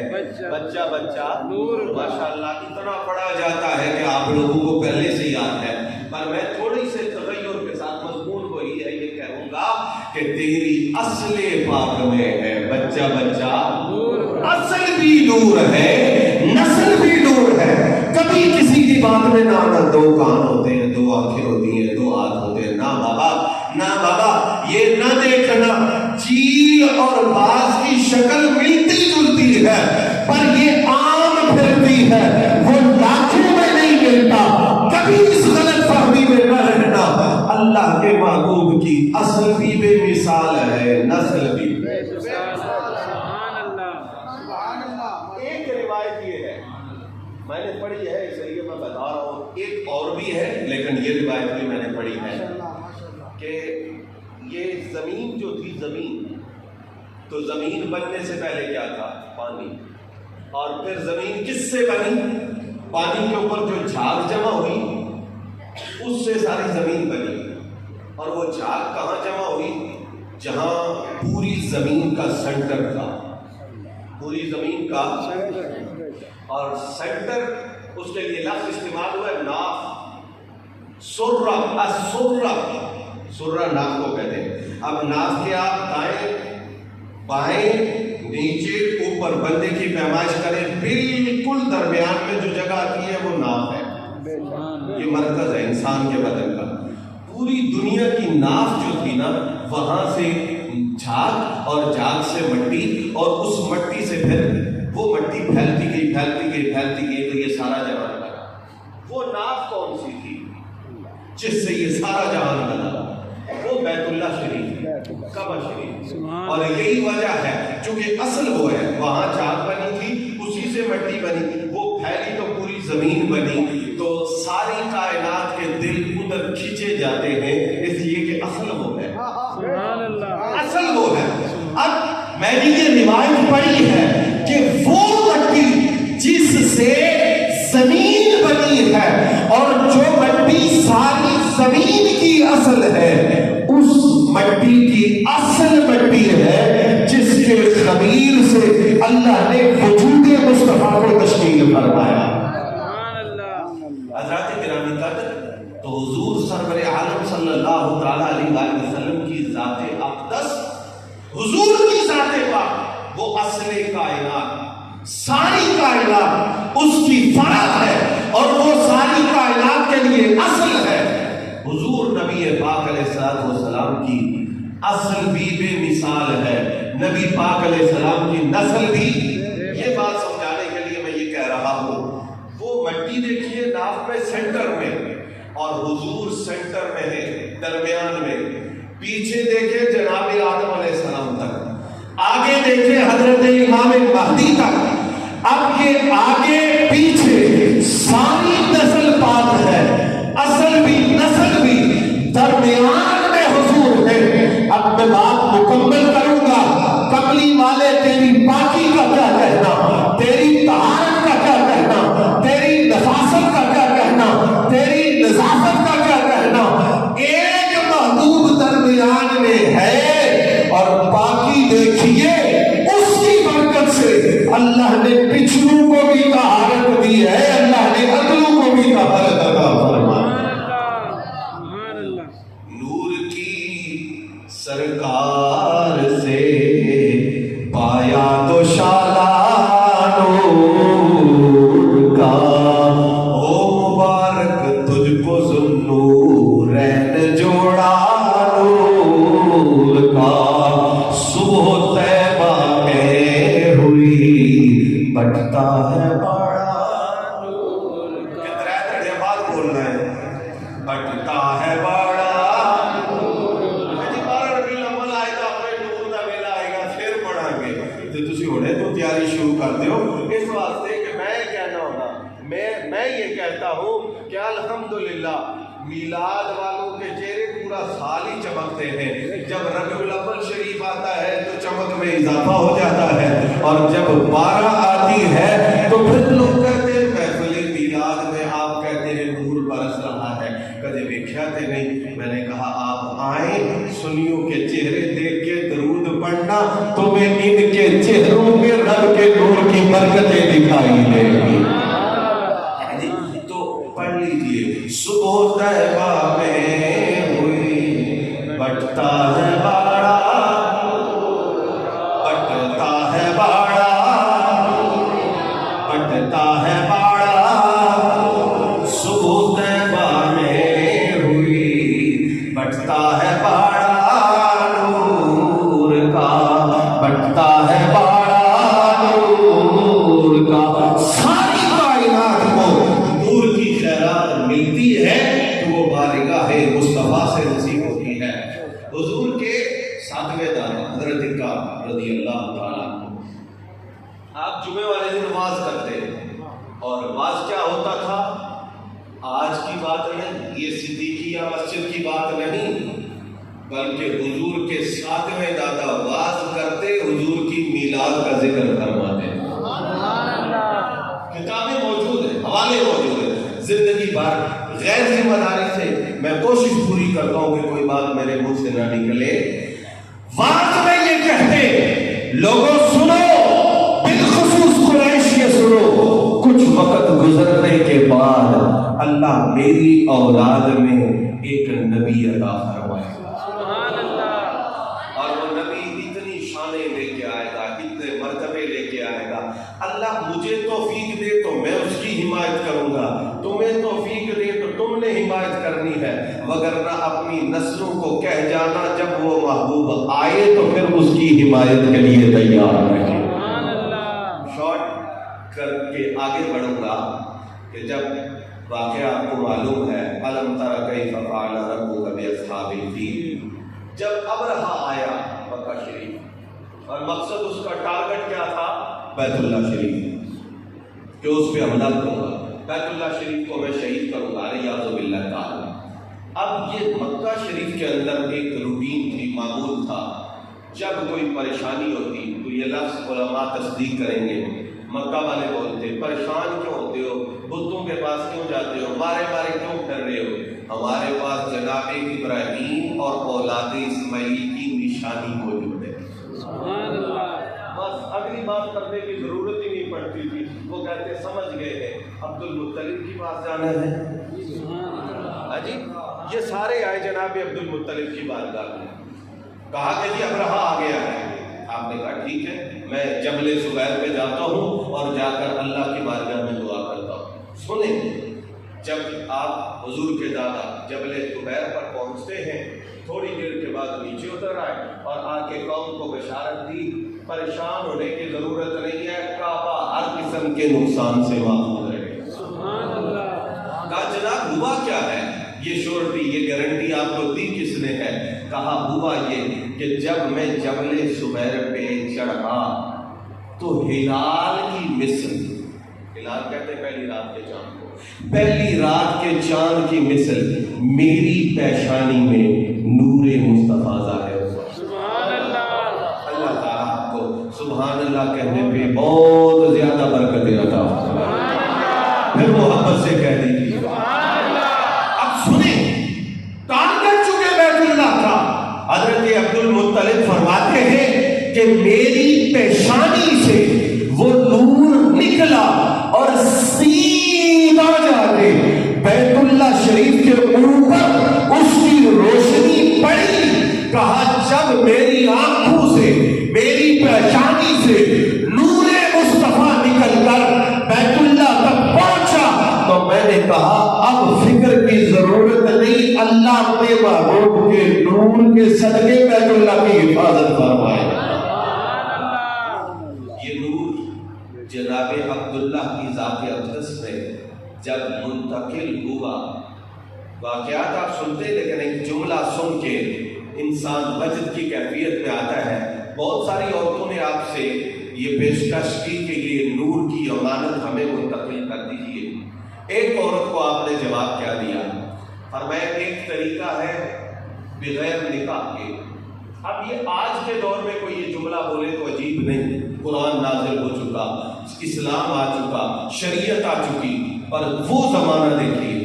بچہ بچہ نور، ماشاءاللہ اتنا پڑھا جاتا ہے کہ آپ لوگوں کو پہلے سے یاد ہے، پر میں تھوڑی سے تغیر کے ساتھ مضمون وہی ہے، یہ کہوں گا کہ تیری اصل پاک میں ہے بچہ بچہ نور، اصل بھی نور ہے، نسل بھی نور ہے۔ کبھی کسی کی بات میں نہ دو کان ہوتے ہیں، دو آنکھیں ہوتی ہیں، دو ہاتھ ہوتے ہیں، نہ بابا نہ بابا، یہ نہ دیکھنا چیل اور باز کی شکل ملتی جلتی ہے پر یہ عام پھرتی ہے، وہ لاکھوں میں نہیں ملتا۔ کبھی اس غلط فہمی میں نہ رہنا، اللہ کے محبوب کی اصل بھی بے مثال ہے، نسل بھی۔ ایک روایت یہ ہے، میں نے پڑھی ہے اس لیے میں بتا رہا ہوں، ایک اور بھی ہے لیکن یہ روایت بھی میں نے پڑھی ہے کہ یہ زمین جو تھی، زمین تو زمین بننے سے پہلے کیا تھا؟ پانی، اور پھر زمین کس سے بنی؟ پانی کے اوپر جو جھاگ جمع ہوئی اس سے ساری زمین بنی، اور وہ جھاگ کہاں جمع ہوئی؟ جہاں پوری زمین کا سینٹر تھا، پوری زمین کا، اور سینٹر اس کے لیے لفظ استعمال ہوا ہے ناف، سرہ، السرہ، سرہ ناف کو کہتے ہیں۔ اب ناف کے آپ دائیں بائیں نیچے اوپر بندے کی پیمائش کرے، بالکل درمیان میں جو جگہ آتی ہے وہ ناف ہے، یہ مرکز ہے انسان کے بدن کا۔ پوری دنیا کی ناف جو تھی نا، وہاں سے جھاگ اور جھاگ سے مٹی، اور اس مٹی سے پھر وہ مٹی پھیلتی گئی پھیلتی گئی پھیلتی گئی، تو یہ سارا جہان بنا۔ وہ ناف کون سی تھی جس سے یہ سارا جہان بنا؟ وہ بیت اللہ شریف، کعبہ شریف۔ اور یہی وجہ ہے چونکہ اصل وہ ہے، وہاں جھاگ بنی تھی، اسی سے مٹی بنی، وہ پھیلی تو پوری زمین بنی، تو ساری کائنات کے دل ادھر کھینچے جاتے ہیں، اس لیے کہ اصل وہ ہے، اصل وہ ہے۔ اب میں نے یہ روایت پڑھی ہے کہ وہ مٹی جس سے زمین بنی ہے، اور جو مٹی ساری زمین کی اصل ہے، اس مٹی کی اصل مٹی ہے جس کے خمیر سے اللہ نے وجود مصطفیٰ کو تشکیل فرمایا۔ حضرات گرامی قدر، تو حضور سرور عالم صلی اللہ تعالی علیہ وآلہ وسلم کی ذات اقدس، حضور کی ذات پاک، وہ اصل کائنات، ساری کائنات اس کی فرع ہے، اور وہ ساری کائنات کے لیے اصل ہے۔ حضور نبی پاک علیہ السلام کی اصل بھی بے مثال ہے، نبی پاک علیہ السلام کی نسل بھی۔ یہ بات سمجھانے کے لیے میں یہ کہہ رہا ہوں، وہ مٹی دیکھیے ناف میں سینٹر میں، اور حضور سینٹر میں ہے، درمیان میں، پیچھے دیکھے جناب آدم علیہ السلام تک، آگے دیکھے حضرت امام مہدی تک۔ اب یہ آگے پیچھے ساری نسل پاک ہے، اصل بھی نسل بھی، درمیان میں حضور ہے۔ اب میں بات مکمل کروں گا، کملی والے تیری پاکی کا کیا کہنا، تیری طہارت کا کیا کہنا، تیری نفاست کا کیا کہنا، تیری نظافت کا کیا کہنا۔ ایک محبوب درمیان میں ہے، اور پاکی دیکھیے اس کی برکت سے اللہ نے پچھلوں کو بھی طہارت دی ہے، اللہ نے اگلوں کو بھی طہارت عطا فرمائی۔ نور کی سرکار سے پایا تو شالا نور کا، او مبارک تجھ کو ذوالنورین جوڑا نور کا۔ صبح طیبہ میں ہوئی بٹتا ہے بڑا نور کا۔ کتنے تڑے بات بول رہے ہیں، بٹتا ہے بڑا نور۔ جی 12 ربیع الاول آئے گا، اپنے نور دا ویلا آئے گا، پھر پڑھیں گے۔ تو تسی ہونے تو تیاری شروع کر دیو، اس واسطے کہ میں کہنا ہونا، میں یہ کہتا ہوں کہ الحمدللہ میلاد والوں کے چہرے پورا سال ہی چمکتے ہیں۔ جب ربیع الاول شریف آتا ہے تو چمک میں اضافہ ہو جاتا ہے، اور جب 12 آتی ہے تو پھر لوگ کہتے ہیں محفل میلاد میں آپ کہتے ہیں نور برس رہا ہے، کدے دیکھا تے نہیں۔ میں نے کہا آپ آئیں، سنیوں کے چہرے دیکھ کے درود پڑھنا، تمہیں ان کے چہروں میں رب کے نور کی برکتیں دکھائی دیں گی۔ تو پڑھ لیجئے، صبح طیبہ میں ہوئی بٹتا ہے بڑا، بٹتا ہے بڑا، بٹتا ہے بڑا۔ صبح طیبہ میں ہوئی بٹتا ہے بڑا نور کا، بٹتا ہے بڑا نور کا۔ ساری کائنات کو نور کی خیرات ملتی ہے تو وہ بارگاہ مصطفیٰ سے نصیب ہوتی ہے۔ حضور کے 7ویں دادا حضرت کا رضی اللہ تعالیٰ عنہ، آپ جمعے والے دن واز کرتے ہیں، اور واز کیا ہوتا تھا؟ آج کی بات نہیں، یہ صدیقیہ مسجد کی بات نہیں، بلکہ حضور کے 7ویں دادا واز کرتے، حضور کی میلاد کا ذکر فرماتے۔ کتابیں موجود ہیں، حوالے موجود ہیں، زندگی بھر غیر ذمہ داری سے میں کوشش پوری کرتا ہوں کہ کوئی بات میرے منہ سے نہ نکلے۔ واز میں یہ کہتے، لوگوں سنو، بالخصوص قریش یہ سنو، کچھ وقت گزرنے کے بعد اللہ میری اولاد میں ایک نبی عطا فرمائے گا، اور وہ نبی اتنی شانیں لے کے آئے گا، اتنے اللہ مجھے توفیق دے تو میں اس کی حمایت کروں گا، تمہیں توفیق دے تو تم نے حمایت کرنی ہے، وگرنہ اپنی نسلوں کو کہہ جانا جب وہ محبوب آئے تو پھر اس کی حمایت کے لیے تیار رہیں۔ شارٹ کر کے آگے بڑھوں گا کہ جب واقعہ آپ کو معلوم ہے الم تر کیف فعل ربک باصحاب الفیل، جب ابرہہ آیا مکہ شریف اور مقصد اس کا ٹارگٹ کیا تھا؟ بیت اللہ شریف، کہ اس پہ حملہ کروں گا، بیت اللہ شریف کو میں شہید کروں گا، الیاذ باللہ تعالی۔ اب یہ مکہ شریف کے اندر ایک روٹین تھی، معمول تھا، جب کوئی پریشانی ہوتی تو یہ لفظ علماء تصدیق کریں گے، مکہ والے بولتے پریشان کیوں ہوتے ہو، بتوں کے پاس کیوں جاتے ہو، مارے مارے کیوں پھر رہے ہو، ہمارے پاس جناب ابراہیم اور اولاد اسماعیل کی نشانی موجود ہے۔ بس اگلی بات کرنے کی ضرورت ہی نہیں پڑتی تھی، وہ کہتے سمجھ گئے ہیں عبد المطلب کے پاس جانا ہے۔ جی یہ سارے آئے جناب عبد المطلب کی بارگاہ میں، کہا کہ جی ابرہہ آ گیا ہے، آپ نے کہا ٹھیک ہے میں جبل زبیر پہ جاتا ہوں اور جا کر اللہ کی بارگاہ میں دعا کرتا ہوں۔ سنیں، جب آپ حضور کے دادا جبل زبیر پر پہنچتے ہیں، تھوڑی دیر کے بعد نیچے اتر آئے اور آ کے قوم کو بشارت دی پریشان ہونے کی ضرورت نہیں ہے، کعبہ ہر قسم کے نقصان سے محفوظ رہے۔ کہا جناب ہوا کیا ہے، یہ شورٹی یہ گارنٹی آپ کو دی کس نے ہے؟ کہا ہوا یہ کہ جب میں جبل زبیر پہ چڑھا تو ہلال کی مثل، ہلال کہتے ہیں پہلی رات کے چاند کو، پہلی رات کے چاند کی مثل میری پیشانی میں نور مصطفیٰ ظاہر ہوا۔ اللہ تعالیٰ آپ کو سبحان اللہ کہنے پہ بہت زیادہ برکتیں عطا فرمائے۔ پھر محبت سے کہہ دیجیے اب سنیں، ٹارگٹ چکے بیت اللہ کا، حضرت عبد المطلب فرماتے ہیں کہ میری پیشانی سے وہ نور نکلا اور سیدھا جا کے بیت اللہ شریف کے اوپر اس کی روشنی پڑی۔ کہا جب میری آنکھوں سے میری پیشانی سے نور مصطفیٰ نکل کر بیت اللہ تک پہنچا تو میں نے کہا اب فکر کی ضرورت نہیں، اللہ اپنے محبوب کے نور کے صدقے بیت اللہ کی حفاظت فرمائے۔ یہ نور جناب عبداللہ کی ذات اقدس میں جب منتقل ہوا، واقعات آپ سنتے لیکن ایک جملہ سن کے انسان وجد کی کیفیت میں آتا ہے۔ بہت ساری عورتوں نے آپ سے یہ پیشکش کی کہ یہ نور کی امانت ہمیں منتقل کر دیجیے۔ ایک عورت کو آپ نے جواب کیا دیا؟ فرمایا ایک طریقہ ہے بغیر نکاح کے۔ اب یہ آج کے دور میں کوئی یہ جملہ بولے تو عجیب نہیں، قرآن نازل ہو چکا، اسلام آ چکا، شریعت آ چکی، پر وہ زمانہ دیکھیے۔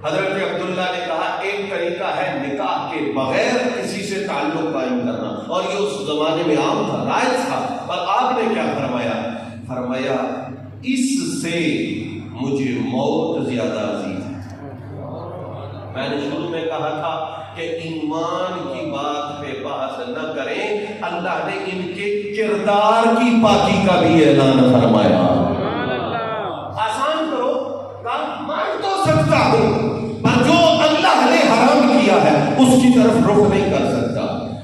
حضرت عبداللہ نے کہا ایک طریقہ ہے نکاح کے بغیر کسی سے تعلق قائم کرنا، اور یہ اس زمانے میں عام تھا، رائج تھا، پر آپ نے کیا فرمایا؟ فرمایا اس سے مجھے موت زیادہ عزیز ہے۔ میں نے شروع میں کہا تھا کہ ایمان کی بات پہ بحث نہ کریں، اللہ نے ان کے کردار کی پاکی کا بھی اعلان فرمایا۔ آسان کرو، کام مان تو سکتا ہوں، پر جو اللہ نے حرام کیا ہے اس کی طرف رخ نہیں کر سکتا۔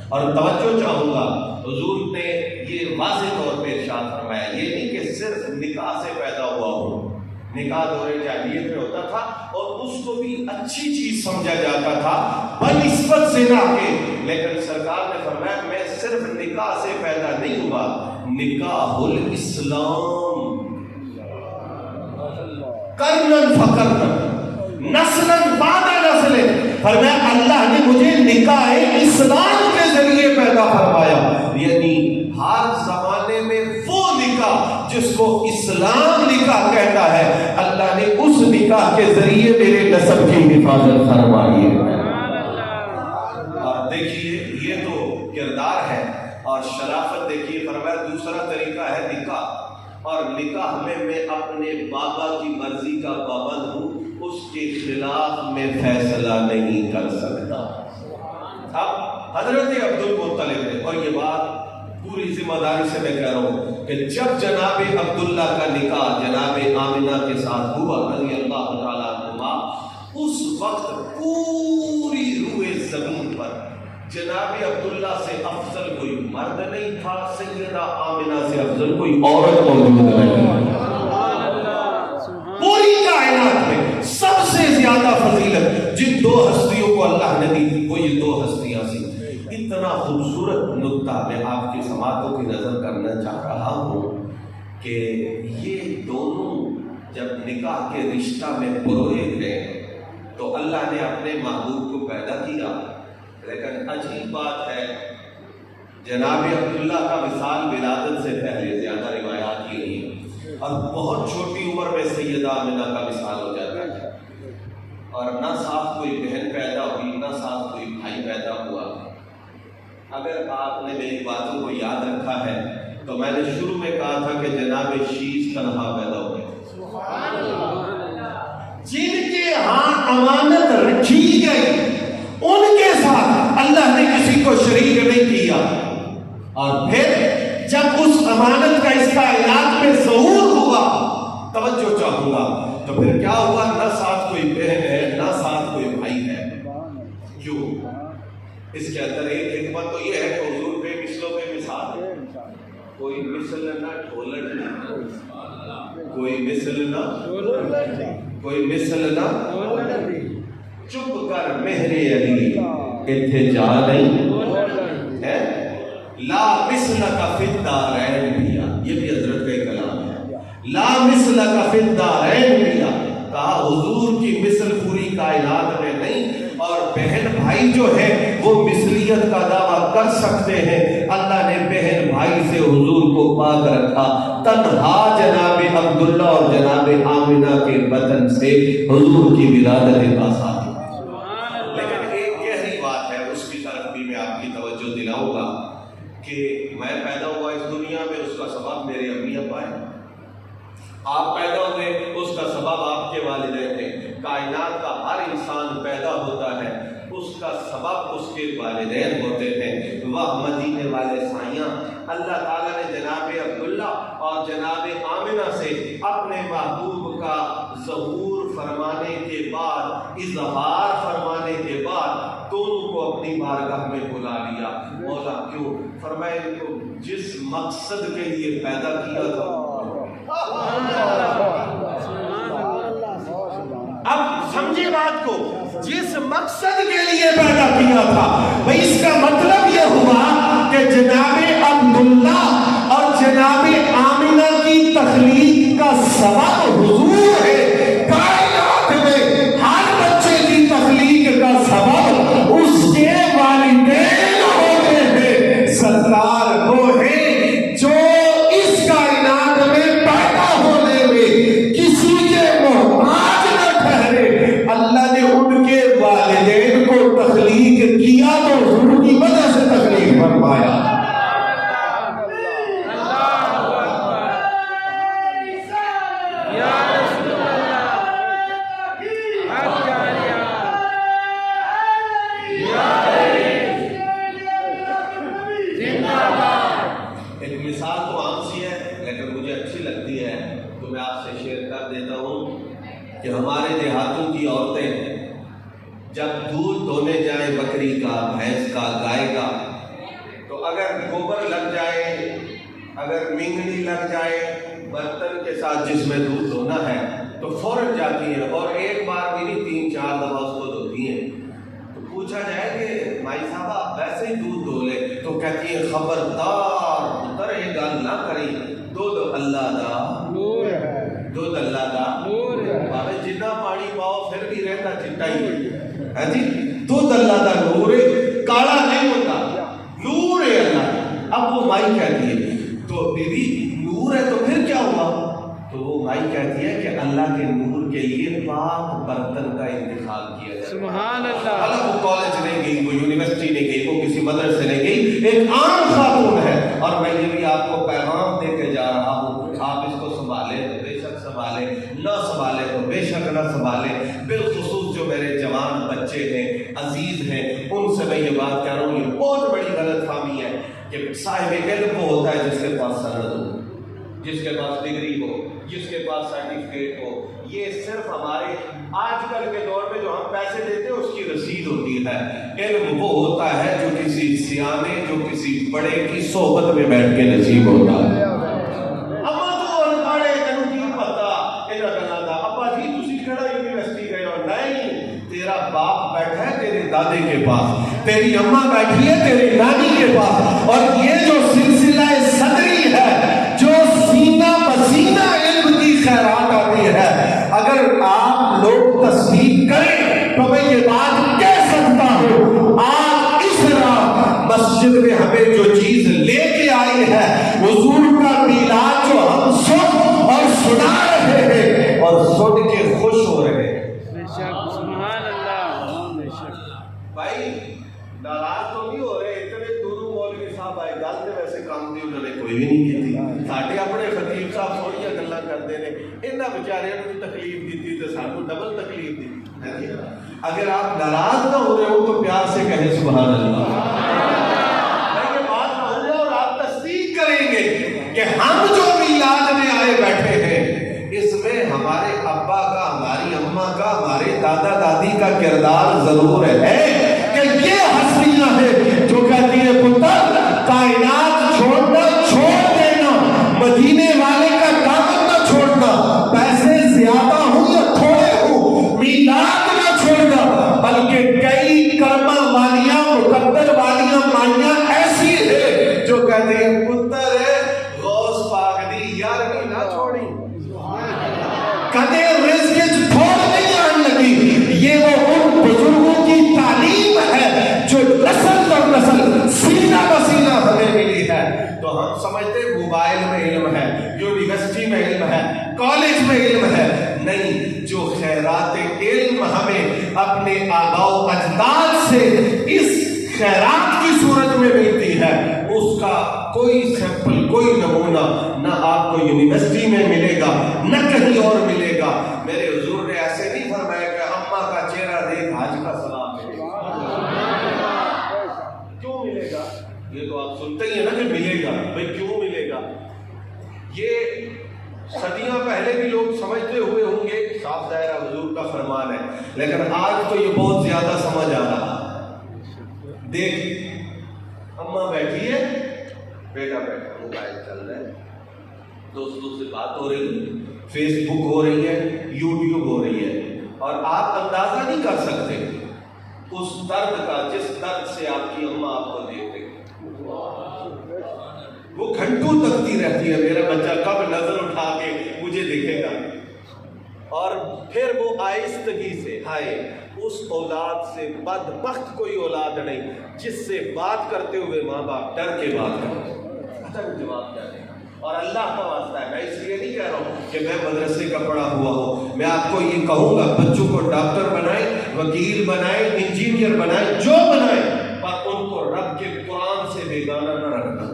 اور توجہ چاہوں گا، حضور نے یہ واضح طور پہ ارشاد فرمایا، یہ نہیں کہ صرف نکاح سے پیدا ہوا ہو، نکاح دور جاہلیت میں ہوتا تھا اور اس کو بھی اچھی چیز سمجھا جاتا تھا بنسبت زنا کے، لیکن سرکار نے فرمایا میں صرف نکاح سے پیدا نہیں ہوا، نکاح الاسلام کرنن فکرنن نسلن بعد نسل، فرمایا اللہ نے مجھے نکاح اسلام کے ذریعے پیدا فرمایا، یعنی ہر زمانے میں وہ نکاح جس کو اسلام نکاح کہتا ہے، اللہ نے اس نکاح کے ذریعے میرے نسب کی حفاظت فرمائی ہے۔ اور دیکھیے یہ تو کردار ہے، اور شرافت دیکھیے، فرمایا دوسرا طریقہ ہے نکاح، اور نکاح میں میں اپنے بابا کی مرضی کا پابند ہوں، اس کے خلاف میں فیصلہ نہیں کر سکتا۔ اب حضرت عبد المطلب نے، اور یہ بات پوری ذمہ داری سے میں کہہ رہا ہوں کہ جب جناب عبداللہ کا نکاح جناب آمنہ کے ساتھ ہوا رضی اللہ تعالیٰ عنہما، اس وقت پوری روئے زمین پر جناب عبداللہ سے افضل کوئی مرد نہیں تھا، سیدہ آمنہ سے افضل کوئی عورت موجود نہیں۔ پوری کائنات میں سب سے زیادہ فضیلت جن دو ہستیوں کو اللہ نے دی وہ یہ دو ہستیاں سی۔ اتنا خوبصورت نکتہ میں آپ کی سماعتوں کی نظر کرنا چاہ رہا ہوں کہ یہ دونوں جب نکاح کے رشتہ میں پروئے تھے تو اللہ نے اپنے محبوب کو پیدا کیا، لیکن عجیب بات ہے جناب عبداللہ کا وصال ولادت سے پہلے زیادہ روایات کی نہیں، اور بہت چھوٹی عمر میں سیدہ آمنہ کا وصال ہو جاتا ہے، اور نہ صاف کوئی بہن پیدا ہوئی نہ صاف کوئی بھائی پیدا ہوا۔ اگر آپ نے میری باتوں کو یاد رکھا ہے تو میں نے شروع میں کہا تھا کہ جناب شیش تنہا پیدا ہوئے، جن کے ہاں امانت رکھی گئی ان کے ساتھ اللہ نے کسی کو شریک نہیں کیا، اور پھر جب اس امانت کا اس کائنات میں ظہور ہوا، توجہ چاہوں گا، تو پھر کیا ہوا؟ نہ ساتھ کوئی بہن ہے نہ ساتھ کوئی بھائی ہے۔ کیوں؟ اس کے اندر ایک حکمت تو یہ ہے کہ حضور بے مثلوں بے مثال ہے، کوئی مثل نہ ڈھولٹ نہیں، کوئی مثل نہ کوئی مثل نہ چپ کر مہر علی اتھے جا نہیں ہے، لا مثل کا فی الدارین بھیا، یہ بھی حضرت کا کلام ہے، لا مثل کا فی الدارین بھیا، کہا حضور کی مثل پوری کائنات میں نہیں، اور بہن بھائی جو ہے وہ مثلیت کا دعویٰ کر سکتے ہیں، اللہ نے بہن بھائی سے حضور کو پاک رکھا، تنہا جناب عبداللہ اور جناب آمنہ کے بطن سے حضور کی ولادت کا ساتھ۔ لیکن ایک گہری بات ہے، اس کی طرف بھی میں آپ کی توجہ دلاؤں گا کہ میں پیدا ہوا اس دنیا میں، اس کا سبب میرے امی ابا ہیں، آپ پیدا ہوئے اس کا سبب آپ کے والدین تھے، کائنات کا ہر انسان پیدا ہوتا ہے اس کا سبب اس کے والدین ہوتے ہیں۔ وہ مدینے والے سائیاں، اللہ تعالیٰ نے جناب عبداللہ اور جناب آمنہ سے اپنے محبوب کا ظہور فرمانے کے بعد، اظہار فرمانے کے بعد دونوں کو اپنی بارگاہ میں بلا لیا۔ مولا کیوں؟ فرمائے ان کو جس مقصد کے لیے پیدا کیا تھا۔ اب سمجھے بات کو، جس مقصد کے لیے پیدا کیا تھا، بھئی اس کا مطلب یہ ہوا کہ جناب عبداللہ اور جناب آمنہ کی تخلیق کا سبب حضور ہے۔ کائنات میں ہر بچے کی تخلیق کا سبب اس کے والدین ہوتے ہیں۔ سرکار وہ ہے جو اس کائنات میں پیدا ہونے میں کسی کے محتاج نہ ٹھہرے، اللہ نے ان کے والدین کو تخلیق کیا تو حضور کی وجہ سے تخلیق فرمایا۔ ایک مثال تو عام سی ہے لیکن مجھے اچھی لگتی ہے تو میں آپ سے شیئر کر دیتا ہوں کہ ہمارے دیہاتوں کی عورتیں جب دودھ دھونے جائیں بکری کا، بھینس کا، گائے کا، تو اگر گوبر لگ جائے، اگر مینگنی لگ جائے برتن کے ساتھ جس میں دودھ دھونا ہے تو فوراً جاتی ہے، اور ایک بار بھی نہیں 3-4 دفعہ اس کو دھوتی ہیں۔ تو پوچھا جائے کہ مائی صاحب آپ ویسے ہی دودھ دھو لے، تو کہتی ہے خبردار پتر یہ گل نہ کری، دودھ اللہ دا دودھ اللہ دا، بابے جتنا پانی پاؤ پھر بھی رہتا چٹا ہی ہے جی، دودھ اللہ دا نور ہے، کالا نہیں ہوتا، نور ہے اللہ۔ اب وہ مائی کہتی ہے تو بیوی نور ہے تو پھر کیا ہوا؟ تو وہ مائی کہتی ہے کہ اللہ کے نور کے لیے پاک برتن کا انتخاب کیا جائے۔
سبحان اللہ۔
اللہ وہ کالج نہیں گئی، وہ یونیورسٹی نہیں گئی، وہ کسی مدرسے نہیں گئی، ایک عام خاتون ہے، اور میں یہ بھی آپ کو پیغام دے کے جا رہا ہوں، آپ اس کو سنبھالیں تو بے شک سنبھالیں، نہ سنبھالیں تو بے شک نہ سنبھالیں۔ بالخصوص جو میرے جوان بچے ہیں، عزیز ہیں، ان سے میں یہ بات کہہ رہا ہوں، یہ بہت بڑی غلط فہمی ہے۔ کہ صاحب علم وہ ہوتا ہے جس کے پاس سند ہو، جس کے پاس ڈگری ہو، جس کے پاس سرٹیفکیٹ ہو. یہ صرف ہمارے آج کل کے دور میں جو ہم پیسے دیتے ہیں اس کی رسید ہوتی ہے. علم وہ ہوتا ہے جو کسی سیانے، جو کسی بڑے کی صحبت میں بیٹھ کے نصیب ہوتا ہے. اما تو انپڑھے تینوں کی پتا انہاں گلاں دا. ابا جی تسی کیڑا یونیورسٹی گئے ہو؟ نہیں، تیرا باپ بیٹھا ہے تیرے دادے کے پاس، تیری اماں بیٹھی ہے تیری نانی کے پاس. اور یہ جو سلسلہ صدری ہے، جو سینہ پسینہ علم کی خیرات آتی ہے، اگر آپ لوگ تصدیق کریں تو میں یہ بات کہہ سکتا ہوں، آج اس رات مسجد میں ہمیں جو چیز لے کے آئی ہے، حضور کا میلاد جو ہم سن اور سنا رہے ہیں اور سن کے خوش ہو رہے ہیں.
بے شک، سبحان اللہ، بے شک.
بھائی ناراض تو نہیں ہو رہے؟ اتنے دونوں مولوی صاحب آئے گل تے ویسے کام دی انہوں نے کوئی بھی نہیں کی. ساڈے اپنے خطیب صاحب تھوڑیاں گلاں کرتے ہیں، انہاں بیچاریاں نوں بھی تکلیف دیتی تے سانوں ڈبل تکلیف دی. اگر آپ ناراض نہ ہو رہے ہو تو پیار سے کہیں سبحان اللہ. میں یہ بات کہوں گا اور آپ تصدیق کریں گے کہ ہم جو میلاد میں آئے بیٹھے ہیں، اس میں ہمارے ابا کا، ہماری اماں کا، ہمارے دادا دادی کا کردار ضرور ہے. کہ یہ ہستیاں ہیں جو کہتی ہیں پتر کائنات چھوڑنا چھوڑ دینا، مدینے والے کا دامن نہ چھوڑنا، پیسے زیادہ ہوں یا تھوڑے ہوں، میلاد نہ چھوڑنا. بلکہ کئی کرما والیاں، مقدر والیاں مانیاں ایسی ہے جو کہتے ہیں پتر غوث پاک دی یارویں نہ چھوڑی، کدے رزق تھوڑ نہیں آن لگی. یہ وہ ان بزرگوں کی تعلیم ہے جو نسل در نسل سینہ بسینہ ہمیں ملی ہے. تو ہم سمجھتے موبائل میں علم ہے، یونیورسٹی میں علم ہے، کالج میں علم ہے. نہیں، جو خیرات علم ہمیں اپنے آباء و اجداد سے اس خیرات کی صورت میں ملتی ہے، اس کا کوئی سیمپل، کوئی نمونہ نہ آپ کو یونیورسٹی میں ملے گا نہ کہیں اور ملے گا. میرے حضور نے ایسے نہیں فرمایا کہ اماں کا چہرہ دیکھ حج کا سلام ملے گا. کیوں ملے گا؟ یہ تو آپ سنتے ہی ہیں نا کہ ملے گا. بھائی کیوں ملے گا؟ یہ صدیاں پہلے بھی لوگ سمجھتے ہوئے ہوں گے، صاف ظاہر حضور کا فرمان ہے، لیکن آج تو یہ بہت زیادہ سمجھ آ رہا. دیکھ اماں بیٹھی ہے، بیٹا بیٹھا، موبائل چل رہا ہے، دوستوں سے بات ہو رہی ہے، فیس بک ہو رہی ہے، یوٹیوب ہو رہی ہے، اور آپ اندازہ نہیں کر سکتے اس درد کا جس درد سے آپ کی اماں آپ کو دیکھ رہی ہے. وہ گھنٹوں تکتی رہتی ہے میرا بچہ کب نظر اٹھا کے مجھے دیکھے گا. اور پھر وہ آہستگی سے، ہائے اس اولاد سے بدبخت کوئی اولاد نہیں جس سے بات کرتے ہوئے ماں باپ ڈر کے بات کرتے ہیں. اچھا جواب کیا دے گا؟ اور اللہ کا واسطہ ہے، میں اس لیے نہیں کہہ رہا ہوں کہ میں مدرسے کا پڑھا ہوا ہوں. میں آپ کو یہ کہوں گا بچوں کو ڈاکٹر بنائیں، وکیل بنائیں، انجینئر بنائیں، جو بنائیں، پر ان کو رب کے قرآن سے بیگانہ نہ رکھنا.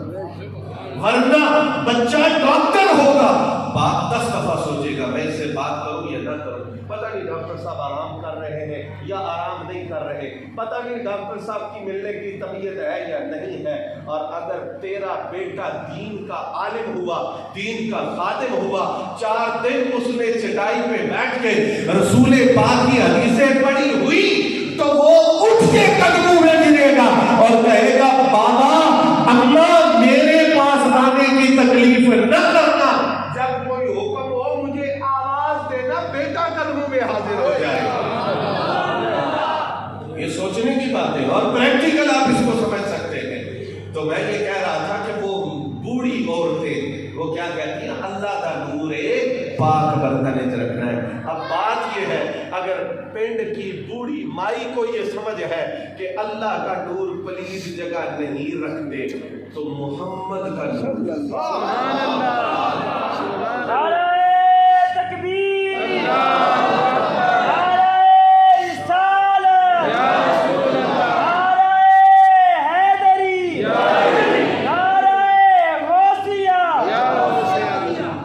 ورنہ بچہ ڈاکٹر ہوگا، باپ 10 دفعہ سوچے گا میں اس سے بات کروں یا نہ کروں. پتہ نہیں ڈاکٹر صاحب آرام کر رہے ہیں یا آرام نہیں کر رہے، پتہ نہیں ڈاکٹر صاحب کی ملنے کی طبیعت ہے یا نہیں ہے. اور اگر تیرا بیٹا دین کا عالم ہوا، دین کا خادم ہوا، 4 دن اس نے چٹائی پہ بیٹھ کے رسول پاک کی حدیثیں پڑھی ہوئی تو وہ اٹھ کے قدموں میں گرے گا اور کہے گا بابا اماں میرے پاس آنے کی تکلیف نہ کرنا، جب کوئی حکم ہو مجھے آواز دینا، بیٹا قدموں میں حاضر ہو جائے گا. یہ سوچنے کی بات ہے اور پریکٹیکل آپ اس کو سمجھ سکتے ہیں. تو میں یہ کہہ رہا تھا کہ وہ بوڑھی عورتیں وہ کیا کہتی ہیں، اللہ کا نور پاک برتن چ رکھنا ہے. اب بات یہ ہے اگر پنڈ کی بوڑھی مائی کو یہ سمجھ ہے کہ اللہ کا نور پلید جگہ نہیں رکھتے تو محمد کا نور.
سبحان اللہ، نعرہ تکبیر، نعرہ رسالت، نعرہ حیدری، نعرہ غوثیہ.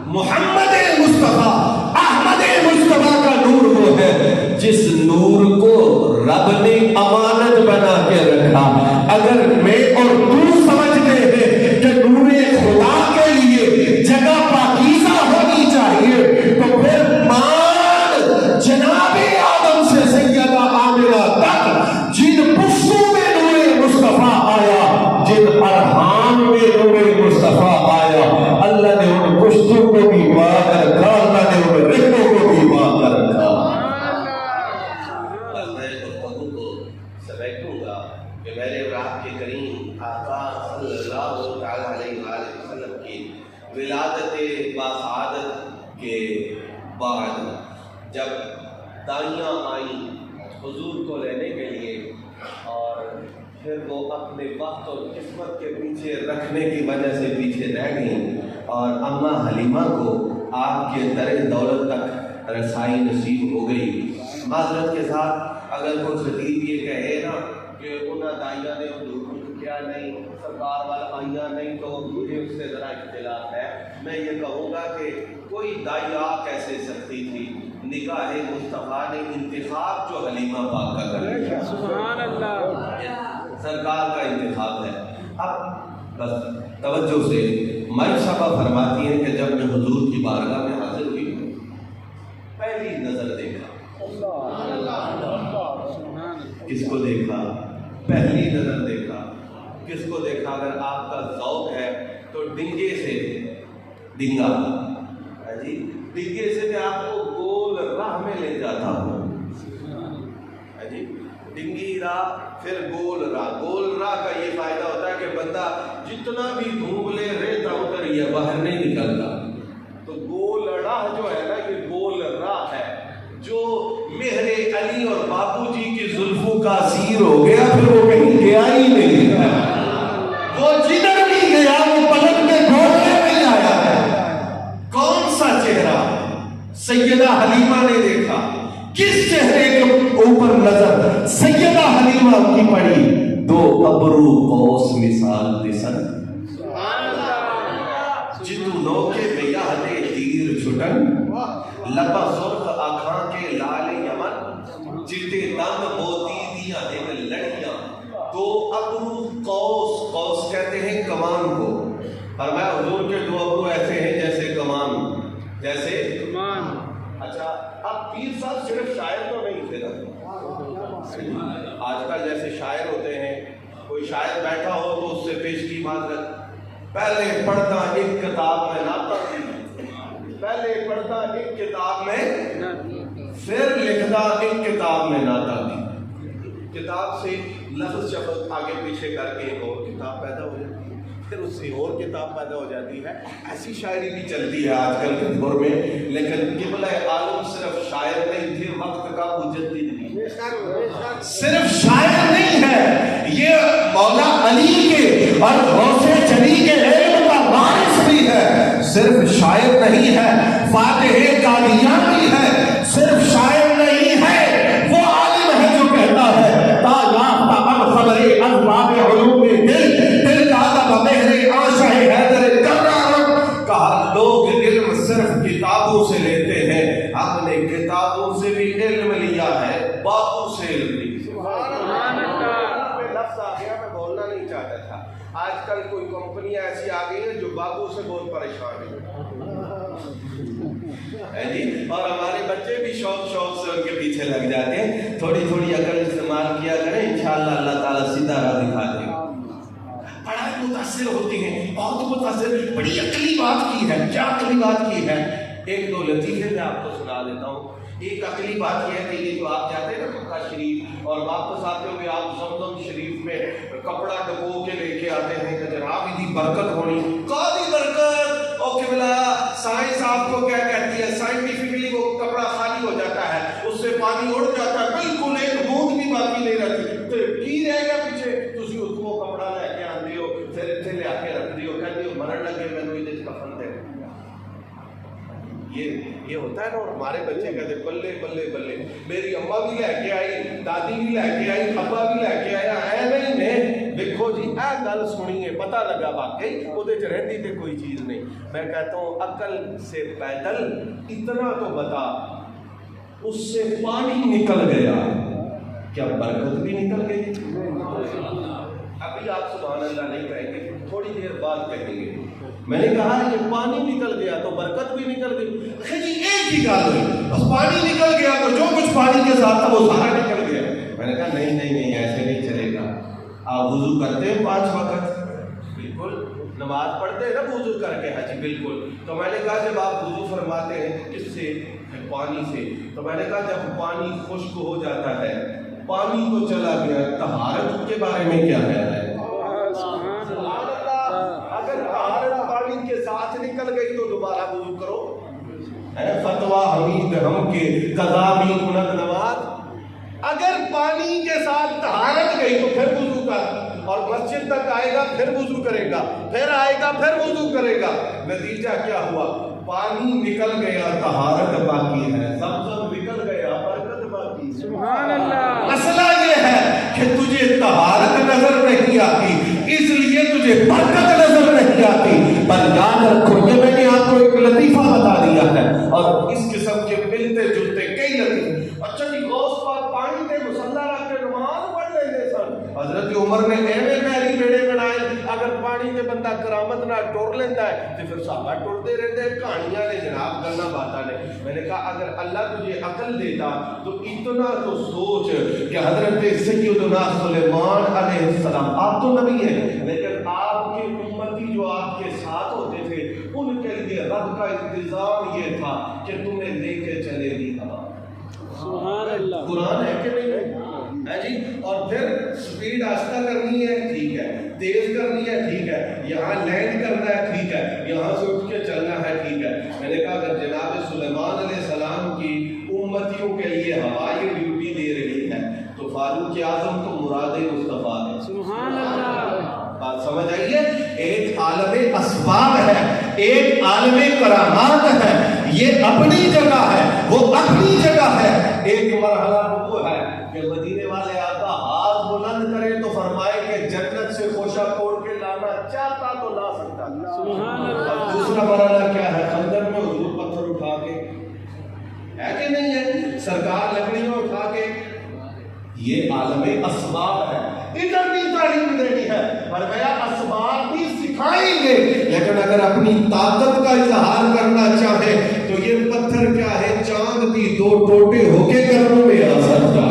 محمد مصطفیٰ، احمد مصطفیٰ کا نور وہ ہے جس نور کو رب نے امانت بنا کے رکھا. اگر میں اور تو سمجھتے ہیں کہ بعد جب دائیاں آئیں حضور کو لینے کے لیے اور پھر وہ اپنے وقت اور قسمت کے پیچھے رکھنے کی وجہ سے پیچھے رہ گئیں اور اماں حلیمہ کو آپ کے در دولت تک رسائی نصیب ہو گئی. معذرت کے ساتھ اگر کوئی خطیب یہ کہے نا کہ انہاں دائیاں نے حضور کو کیا نہیں سرکار والا آئیاں نہیں تو مجھے اس سے ذرا اختلاف ہے. میں یہ کہوں گا کہ کوئی دائی آ کیسے سکتی تھی؟ نکاح مصطفیٰ نے انتخاب جو حلیمہ پاک کا کر لیا.
سبحان اللہ.
سرکار کا انتخاب ہے. اب بس توجہ سے مائی صاحبہ فرماتی ہیں کہ جب میں حضور کی بارگاہ میں حاضر ہوئی پہلی نظر دیکھا. کس کو دیکھا؟ پہلی نظر دیکھا. کس کو دیکھا؟ اگر آپ کا ذوق ہے تو ڈنگے سے ڈنگا جی ڈنگے سے میں آپ کو گول راہ میں لے جاتا ہوں جی. ڈنگی راہ پھر گول راہ. گول راہ کا یہ فائدہ ہوتا ہے کہ بندہ جتنا بھی گھوم لے ریتا اتر یہ باہر نہیں نکلتا. تو گول راہ جو ہے نا یہ گول راہ ہے. جو مہر علی اور باپو جی کی زلفوں کا اسیر ہو گیا پھر وہ کہیں گیا ہی نہیں. وہ جدھر بھی گیا وہ پلک میں گھوڑنے نہیں آیا ہے. کون سا چہرہ سیدہ حلیمہ نے دیکھا؟ کس چہرے کے اوپر نظر سیدہ حلیمہ کی پڑی؟ دو ابرو قوس مثال دسن جتو نوکے بیا دے تیر چھٹن لبا سرخ آنکھاں کے لال یمن چٹے دم موتی دیا دن لڑیاں. دو ابرو قوس. قوس کہتے ہیں کمان کو. فرمایا حضور کے دو ابرو ایسے ہیں جیسے کمان. جیسے کمان. اچھا اب پیر صاحب صرف شاعر تو نہیں تھے نا. آج کل جیسے شاعر ہوتے ہیں کوئی شاعر بیٹھا ہو تو اس سے پیش کی معذرت. پہلے پڑھتا ایک کتاب میں ناتا پہلے پڑھتا ایک کتاب میں پھر لکھتا ایک کتاب میں ناتا دی. کتاب سے لفظ شفظ آگے پیچھے کر کے ایک اور کتاب پیدا ہو جاتی ہے پھر اس سے اور کتاب پیدا ہو جاتی ہے. ایسی شاعری بھی چلتی ہے آج کل کے دور میں. لیکن قبلہ عالم صرف شاعر نہیں تھے وقت کا مجدد بھی. صرف شاعر نہیں ہے یہ مولا علی کے اور غوث چلی کے علم کا وارث بھی ہے. صرف شاعر نہیں ہے فاتح قادیان بھی ہے. صرف شاعر نہیں ہے وہ عالم ہے جو کہتا ہے تا یافتہ اب خبر ازباب علوم دل دل دادا بمہر آشہ حیدر کرارم. کہا لوگ علم صرف کتابوں سے لیتے ہیں. ہم نے کتابوں سے بھی علم لیا ہے باپو سے علم لیا. لفظ آ گیا میں بولنا نہیں چاہتا تھا. آج کل کوئی کمپنیاں ایسی آ گئی ہیں جو باپو سے بہت پریشان ہیں جی. اور ہمارے بچے بھی شوق سے ان کے پیچھے لگ جاتے ہیں. تھوڑی تھوڑی عقل استعمال کیا کریں انشاءاللہ اللہ تعالیٰ سیدھا راہ دکھا دے گا. بڑا متاثر ہوتے ہیں بہت متاثر. بڑی عقلی بات کی ہے. کیا عقلی بات کی ہے؟ ایک دو لطیفے میں آپ کو سنا دیتا ہوں. ایک عقلی بات یہ ہے کہ یہ جو آپ جاتے ہیں نا مکہ شریف اور واپس آتے ہوئے آپ زمزم شریف میں کپڑا ڈبو کے لے کے آتے ہیں کہ جناب ادھی برکت ہونی. قاضی برکت او قبلہ سائنس آپ کو کیا کہتی ہے؟ سائنٹیفکلی وہ کپڑا خالی ہو جاتا ہے اس سے پانی اڑ جاتا ہے بالکل ایک بوند بھی باقی نہیں رہتی. تو کی رہے گا پیچھے تسی اس کو کپڑا لے کے آندے ہو پھر اتنے لے کے رکھ دیو کہتے ہو مرن لگے مینوں یہ کفن دے. یہ ہوتا ہے نا. اور ہمارے بچے کہتے بلے بلے بلے میری اماں بھی لے کے آئی دادی بھی لے کے آئی ابا بھی لے کے آیا ہے نہیں نے. دیکھو جی اے گل سنیے پتہ لگا واقعی وہ رہتی تھے کوئی چیز نہیں. میں کہتا ہوں عقل سے پیدل اتنا تو بتا اس سے پانی نکل گیا کیا برکت بھی نکل گئی؟ ابھی آپ سبحان اللہ نہیں کہیں گے تھوڑی دیر بعد کہیں گے. میں نے کہا یہ پانی نکل گیا تو برکت بھی نکل گئی. جی ایک ہی گل ہوئی بس پانی نکل گیا تو جو کچھ پانی کے ساتھ تھا وہ سارا نکل گیا. میں نے کہا نہیں نہیں نہیں ایسے نہیں چلے گا. آپ وضو کرتے ہیں 5 وقت بالکل نماز پڑھتے ہیں نا وضو کر کے. ہاں جی بالکل. تو میں نے کہا جب آپ وضو فرماتے ہیں کس سے؟ پانی سے. تو میں نے کہا جب پانی خشک ہو جاتا ہے پانی تو چلا گیا طہارت کے بارے میں کیا خیال ہے؟ اگر طہارت پانی کے ساتھ نکل گئی تو دوبارہ وضو کرو. شکوا حمید ہم کے قضا بھی کنت نواز. اگر پانی کے ساتھ طہارت گئی تو پھر وضو کر، اور مسجد تک آئے گا پھر وضو کرے گا، پھر آئے گا پھر وضو کرے گا. نتیجہ کیا ہوا؟ پانی نکل گیا، طہارت باقی ہے. زمزم نکل گیا، برکت باقی ہے.
سبحان اللہ.
مسئلہ یہ ہے کہ تجھے طہارت نظر نہیں آتی، اس لیے تجھے برکت نظر نہیں آتی. پر یاد رکھو، یہ میں نے آپ کو ایک لطیفہ بتا دیا ہے، اور اس قسم کے ملتے جلتے کئی لطیفے. اچھا جی، غوث پاک پانی تے مصلی رکھ کے نماز پڑھ لیندے سن. حضرت عمر نے ایویں میری بیڑے بنائے، اگر پانی تے بندہ کرامت نہ ٹر لیندا ہے تے پھر صحابہ ٹرتے رہتے. کہانیاں نے جناب، گلاں باتاں نے. میں نے کہا اگر اللہ تجھے عقل دیتا تو اتنا تو سوچ کہ حضرت سیدنا سلیمان علیہ السلام، آپ تو نبی ہیں لیکن آپ کے امتی جو آپ کے ساتھ ہوتے تھے ان کے لیے رب کا انتظام یہ تھا کہ تمہیں لے کے چلے گی ہوا.
سبحان اللہ.
قرآن ہے کہ نہیں ہے جی؟ اور پھر سپیڈ آہستہ کرنی ہے، ٹھیک ہے. تیز کرنی ہے، ٹھیک ہے. یہاں لینڈ کرنا ہے، ٹھیک ہے. یہاں سے اٹھ کے چلنا ہے، ٹھیک ہے. میں نے کہا اگر جناب سلیمان علیہ السلام کی امتیوں کے لیے ہوائی ڈیوٹی دے رہی ہے تو فاروق اعظم تو مراد مصطفیٰ ہے.
سبحان اللہ.
بات سمجھ آئیے؟ ایک عالم اسباب ہے، ایک عالم کرامات ہے. یہ اپنی جگہ ہے، وہ اپنی جگہ ہے. ایک مرحلہ وہ ہے کہ مدینے والے آقا ہاتھ بلند کرے تو فرمائے کہ جنت سے خوشہ توڑ کے لانا چاہتا تو لا سکتا.
سبحان اللہ.
دوسرا مرحلہ کیا ہے؟ خندق میں حضور پتھر اٹھا کے، ہے کہ نہیں ہے؟ سرکار لکڑیاں اٹھا کے. یہ عالم اسباب ہے. ادھر بھی تعلیم دینی ہے، فرمایا اسباب بھی سکھائیں گے، لیکن اگر اپنی طاقت کا اظہار کرنا چاہے تو یہ پتھر کیا ہے؟ چاند بھی دو ٹوٹے ہو کے گھروں میں آ سکتا.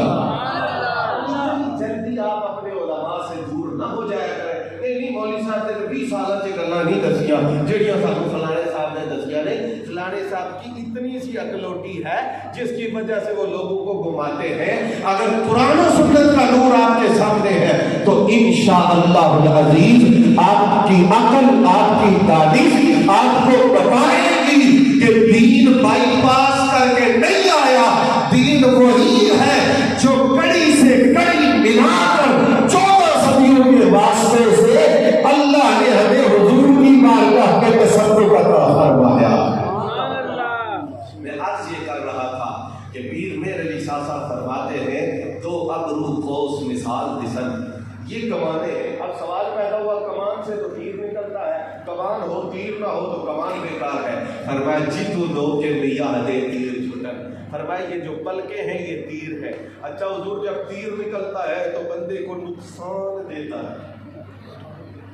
جلدی آپ اپنے علماء سے دور نہ ہو جایا کریں. نہیں مولوی صاحب نے 20 سالہ سے گلاں نہیں دسیاں جڑیاں سانو فلانے صاحب نے دسیاں نے. فلانے صاحب کی اتنی سی عقلوٹی ہے جس کی وجہ سے وہ لوگوں کو گھماتے ہیں. اگر قرآن و سنت کا نور آپ کے سامنے ہے تو انشاءاللہ العزیز آپ کی عقل، آپ کی دانش آپ کو بتائے گی کہ دین بائی پاس کر کے نہیں آیا. دین وہی ہے جو کڑی سے کڑی ملا کر 14 صدیوں کے واسطے سے اللہ نے ہمیں حضور کی بارگاہ کے تصدق عطا فرمایا. میں عرض یہ کر رہا تھا کہ پیر میر علی شاہ صاحب فرماتے ہیں تو ابرو قوس مثال دسن. یہ کمانے ہیں. اب سوال پیدا ہوا کمان سے تو تیر نکلتا ہے، کمان ہو تیر نہ ہو تو کمان بیکار ہے. فرمایا جیتو دو کے میاں دے تیر چھٹن. فرمایا یہ جو پلکیں ہیں یہ تیر ہے. اچھا حضور جب تیر نکلتا ہے تو بندے کو نقصان دیتا ہے.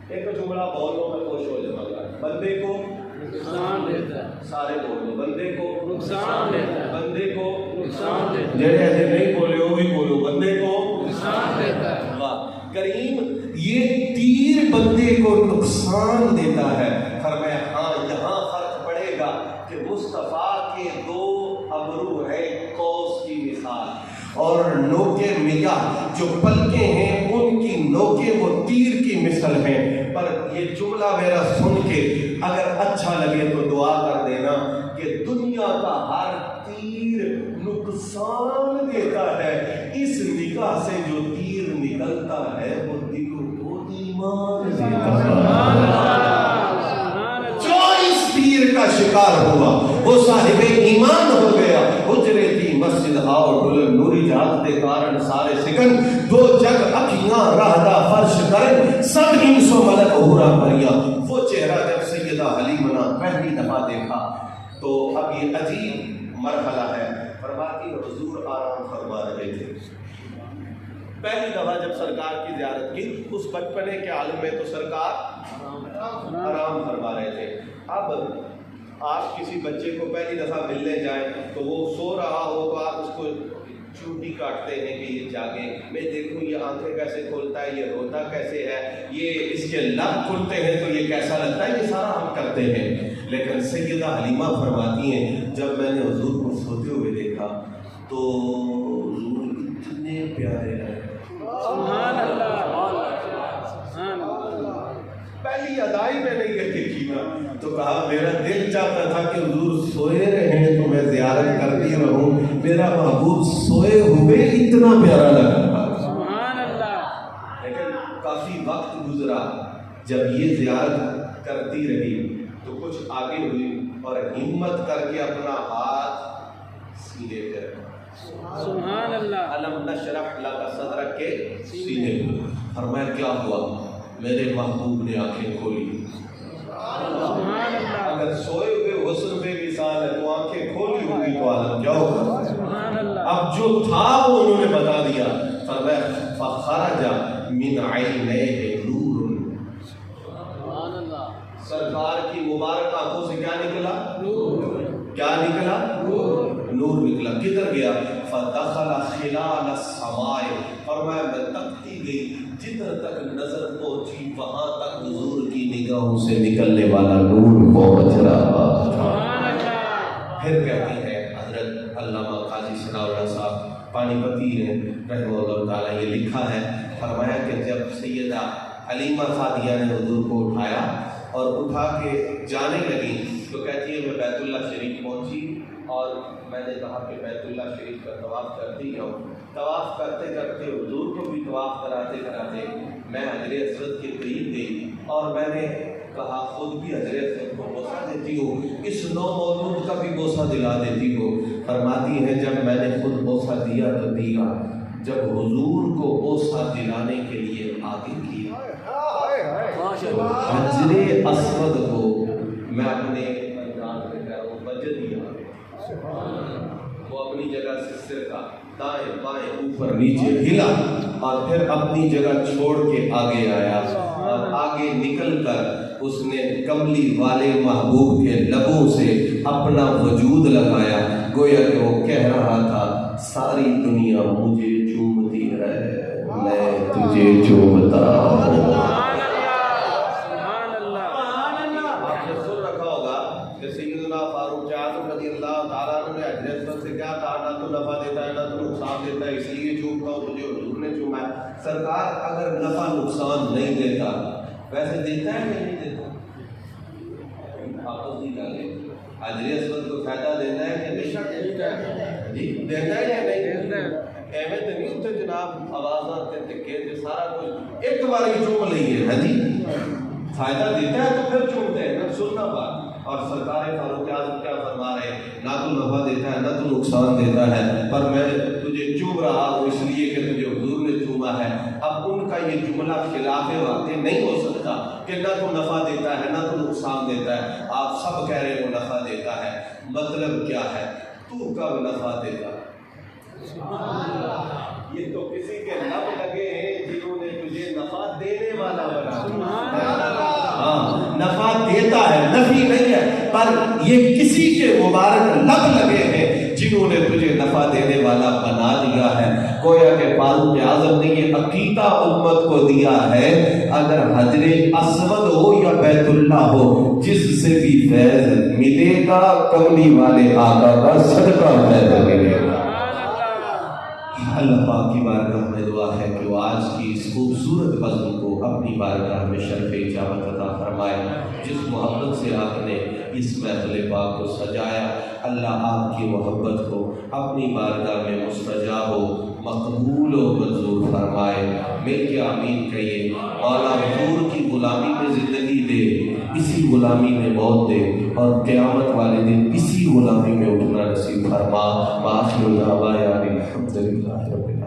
ایک جملہ بولو میں خوش ہو جاؤں گا. بندے کو نقصان دیتا ہے. سارے بولو. بندے کو نقصان دیتا ہے. بندے کو نقصان دیتا ہے. جیسے ایسے نہیں بولے ہو بھی بولو. بندے کو نقصان دیتا ہے. واہ کریم، یہ تیر بندے کو نقصان دیتا ہے. فرمایا ہاں یہاں فرق پڑے گا کہ مصطفیٰ کے 2 ابرو ہے قوس کی مثال، اور نوکے میاں جو پلکیں ہیں ان کی نوکے وہ تیر کی مثل ہیں. پر یہ جملہ میرا سن کے اگر اچھا لگے تو دعا کر دینا کہ دنیا کا ہر تیر نقصان دیتا ہے، اس نگاہ سے جو تیر نکلتا ہے وہ دل کو ایمان دیتا ہے. جو اس تیر کا شکار ہوا وہ صاحب ایمان ہو گیا. حجرے تھی مسجد آؤ ڈھلن نوری جات دے کارن سارے سکن، دو جگ اکھیاں راہدہ فرش کرن، سب انسو ملک ہورا مریا. وہ چہرہ جب سیدہ حلیمہ نے پہلی دفعہ دیکھا تو اب یہ عجیب مرحلہ ہے. فرماتی حضور آرام فرما رہے تھے. پہلی دفعہ جب سرکار کی زیارت کی اس بچپنے کے عالم میں تو سرکار آرام فرما رہے تھے. اب آپ کسی بچے کو پہلی دفعہ ملنے جائیں تو وہ سو رہا ہو تو آپ اس کو چوٹی کاٹتے ہیں کہ یہ جاگے. میں دیکھوں یہ آنکھیں کیسے کھولتا ہے، یہ روتا کیسے ہے، یہ اس کے لب کھلتے ہیں تو یہ کیسا لگتا ہے، یہ سارا ہم کرتے ہیں. لیکن سیدہ حلیمہ فرماتی ہیں جب میں نے حضور کو سوتے ہوئے دیکھا تو حضور اتنے پیارے ہیں.
سبحان اللہ.
پہلی ادائی میں نے یہ دیکھی نا تو کہا میرا دل چاہتا تھا کہ حضور سوئے رہے تو میں زیارت میرا محبوب سوئے ہوئے اتنا پیارا لگا.
سبحان اللہ.
لیکن کافی وقت گزرا، جب یہ زیارت کرتی رہی تو کچھ آگے ہوئی اور ہمت کر کے اپنا ہاتھ سینے پہ رکھا.
سبحان اللہ.
علم نشرح لک صدرک کے سینے پہ. فرمایا کیا ہوا؟ میرے محبوب نے آنکھیں کھولی.
سبحان اللہ.
اگر سوئے ہوئے حسن بے مثال ہے تو آنکھیں کھولی ہوگی تو عالم کیا ہوگا؟
سبحان اللہ.
اب جو تھا وہ انہوں نے بتا دیا. فرمایا فخرج من عینیہ نور.
سبحان اللہ.
سرکار کی مبارک آنکھوں سے کیا نکلا؟
نور.
کیا نکلا؟
نور.
نور نکلا. کدھر گیا؟ فدخل خلال السماء. فرمایا میں تکتی گئی، جدھر تک نظر پہنچی وہاں تک حضور کی نگاہوں سے نکلنے والا نور پہنچ رہا.
سبحان اللہ.
پھر کہتی ہے حضرت علامہ قاضی ثناء اللہ صاحب پانی پتی نے رحمہ اللہ تعالیٰ یہ لکھا ہے. فرمایا کہ جب سیدہ حلیمہ سعدیہ نے حضور کو اٹھایا اور اٹھا کے جانے لگی تو کہتی ہے میں بیت اللہ شریف پہنچی اور میں نے کہا کہ بیت اللہ شریف کا طواف کرتی ہوں. طواف کرتے کرتے حضور کو بھی طواف کراتے کراتے میں حجر اسود کے قریب گئی اور میں نے کہا خود بھی حجر اسود کو بوسہ دیتی ہوں، اس نو مولود کا بھی بوسہ دلا دیتی ہوں. فرماتی ہے جب میں نے خود بوسہ دیا تو دیا، جب حضور کو بوسہ دلانے کے لیے آگے کیا حجر اسود کو میں اپنے انداز میں کہہ رہا ہوں بجے دیا. وہ اپنی جگہ سے سر کا دائیں بائیں اوپر نیچے ہلا اور پھر اپنی جگہ چھوڑ کے آگے آیا اور آگے نکل کر اس نے کملی والے محبوب کے لبوں سے اپنا وجود لگایا. گویا کہ وہ کہہ رہا تھا ساری دنیا مجھے چومتی ہے، میں تجھے چومتا ہوں.
سبحان اللہ.
آپ نے سن رکھا ہوگا کہ سیدنا فاروق اعظم رضی اللہ تعالیٰ عنہ نے حجر اسود سے کیا کہا؟ نہ تو نفع دیتا ہے نہ تو نقصان دیتا ہے، اس لیے چومتا ہوں، مجھے حضور نے چوما ہے. سرکار اگر نفع نقصان نہیں دیتا ویسے دیتا ہے کہ نہیں دیتا؟ آپس نہیں ڈالے. حجر اسود کو فائدہ دیتا ہے کہ نہیں دیتا ہے؟ جی دیتا ہے یا نہیں دیتا ہے؟ ایویں تو نہیں ہوتے جناب آوازاں کے سارا کچھ ایک بار ہی چوم لئیے. ہاں جی فائدہ دیتا ہے تو پھر چومتے ہیں نا. سننا بات. اور سرکار فاروق اعظم کیا فرما رہے ہیں؟ نہ تو نفع دیتا ہے نہ تو نقصان دیتا ہے، پر میں تجھے چوم رہا ہوں اس لیے کہ تجھے حضور نے چوما ہے. اب ان کا یہ جملہ خلاف واقع نہیں ہو سکتا کہ نہ تو نفع دیتا ہے نہ تو نقصان دیتا ہے. آپ سب کہہ رہے ہو نفع دیتا ہے، مطلب کیا ہے؟ تو کب نفع دیتا؟ یہ تو کسی کے لب لگے ہیں جنہوں نے تجھے نفع دینے والا بنا. ہاں نفع دیتا ہے، نفی نہیں ہے، پر یہ کسی کے مبارک لب لگے ہیں جنہوں نے تجھے نفع دینے والا بنا دیا ہے. گویا کہ فاروق اعظم نے یہ عقیدہ امت کو دیا ہے اگر حجر اسود ہو یا بیت اللہ ہو جس سے بھی فیض ملے گا کملی والے آقا کا صدقہ فیض ملے گا. اللہ پاک کی بارگاہ میں دعا ہے کہ وہ آج کی اس خوبصورت بزم کو اپنی بارگاہ میں شرف اجابت عطا فرمائے. جس محبت سے آپ نے اس محفل پاک کو سجایا، اللہ آپ کی محبت کو اپنی بارگاہ میں مستجاب و مقبول و منظور فرمائے. مل کے آمین کہیے. مولا حضور کی غلامی میں زندگی دے، اسی غلامی میں موت دے اور قیامت والے دن اسی غلامی میں اٹھنا نصیب فرما. وآخر دعوانا الحمدللہ رب العالمین.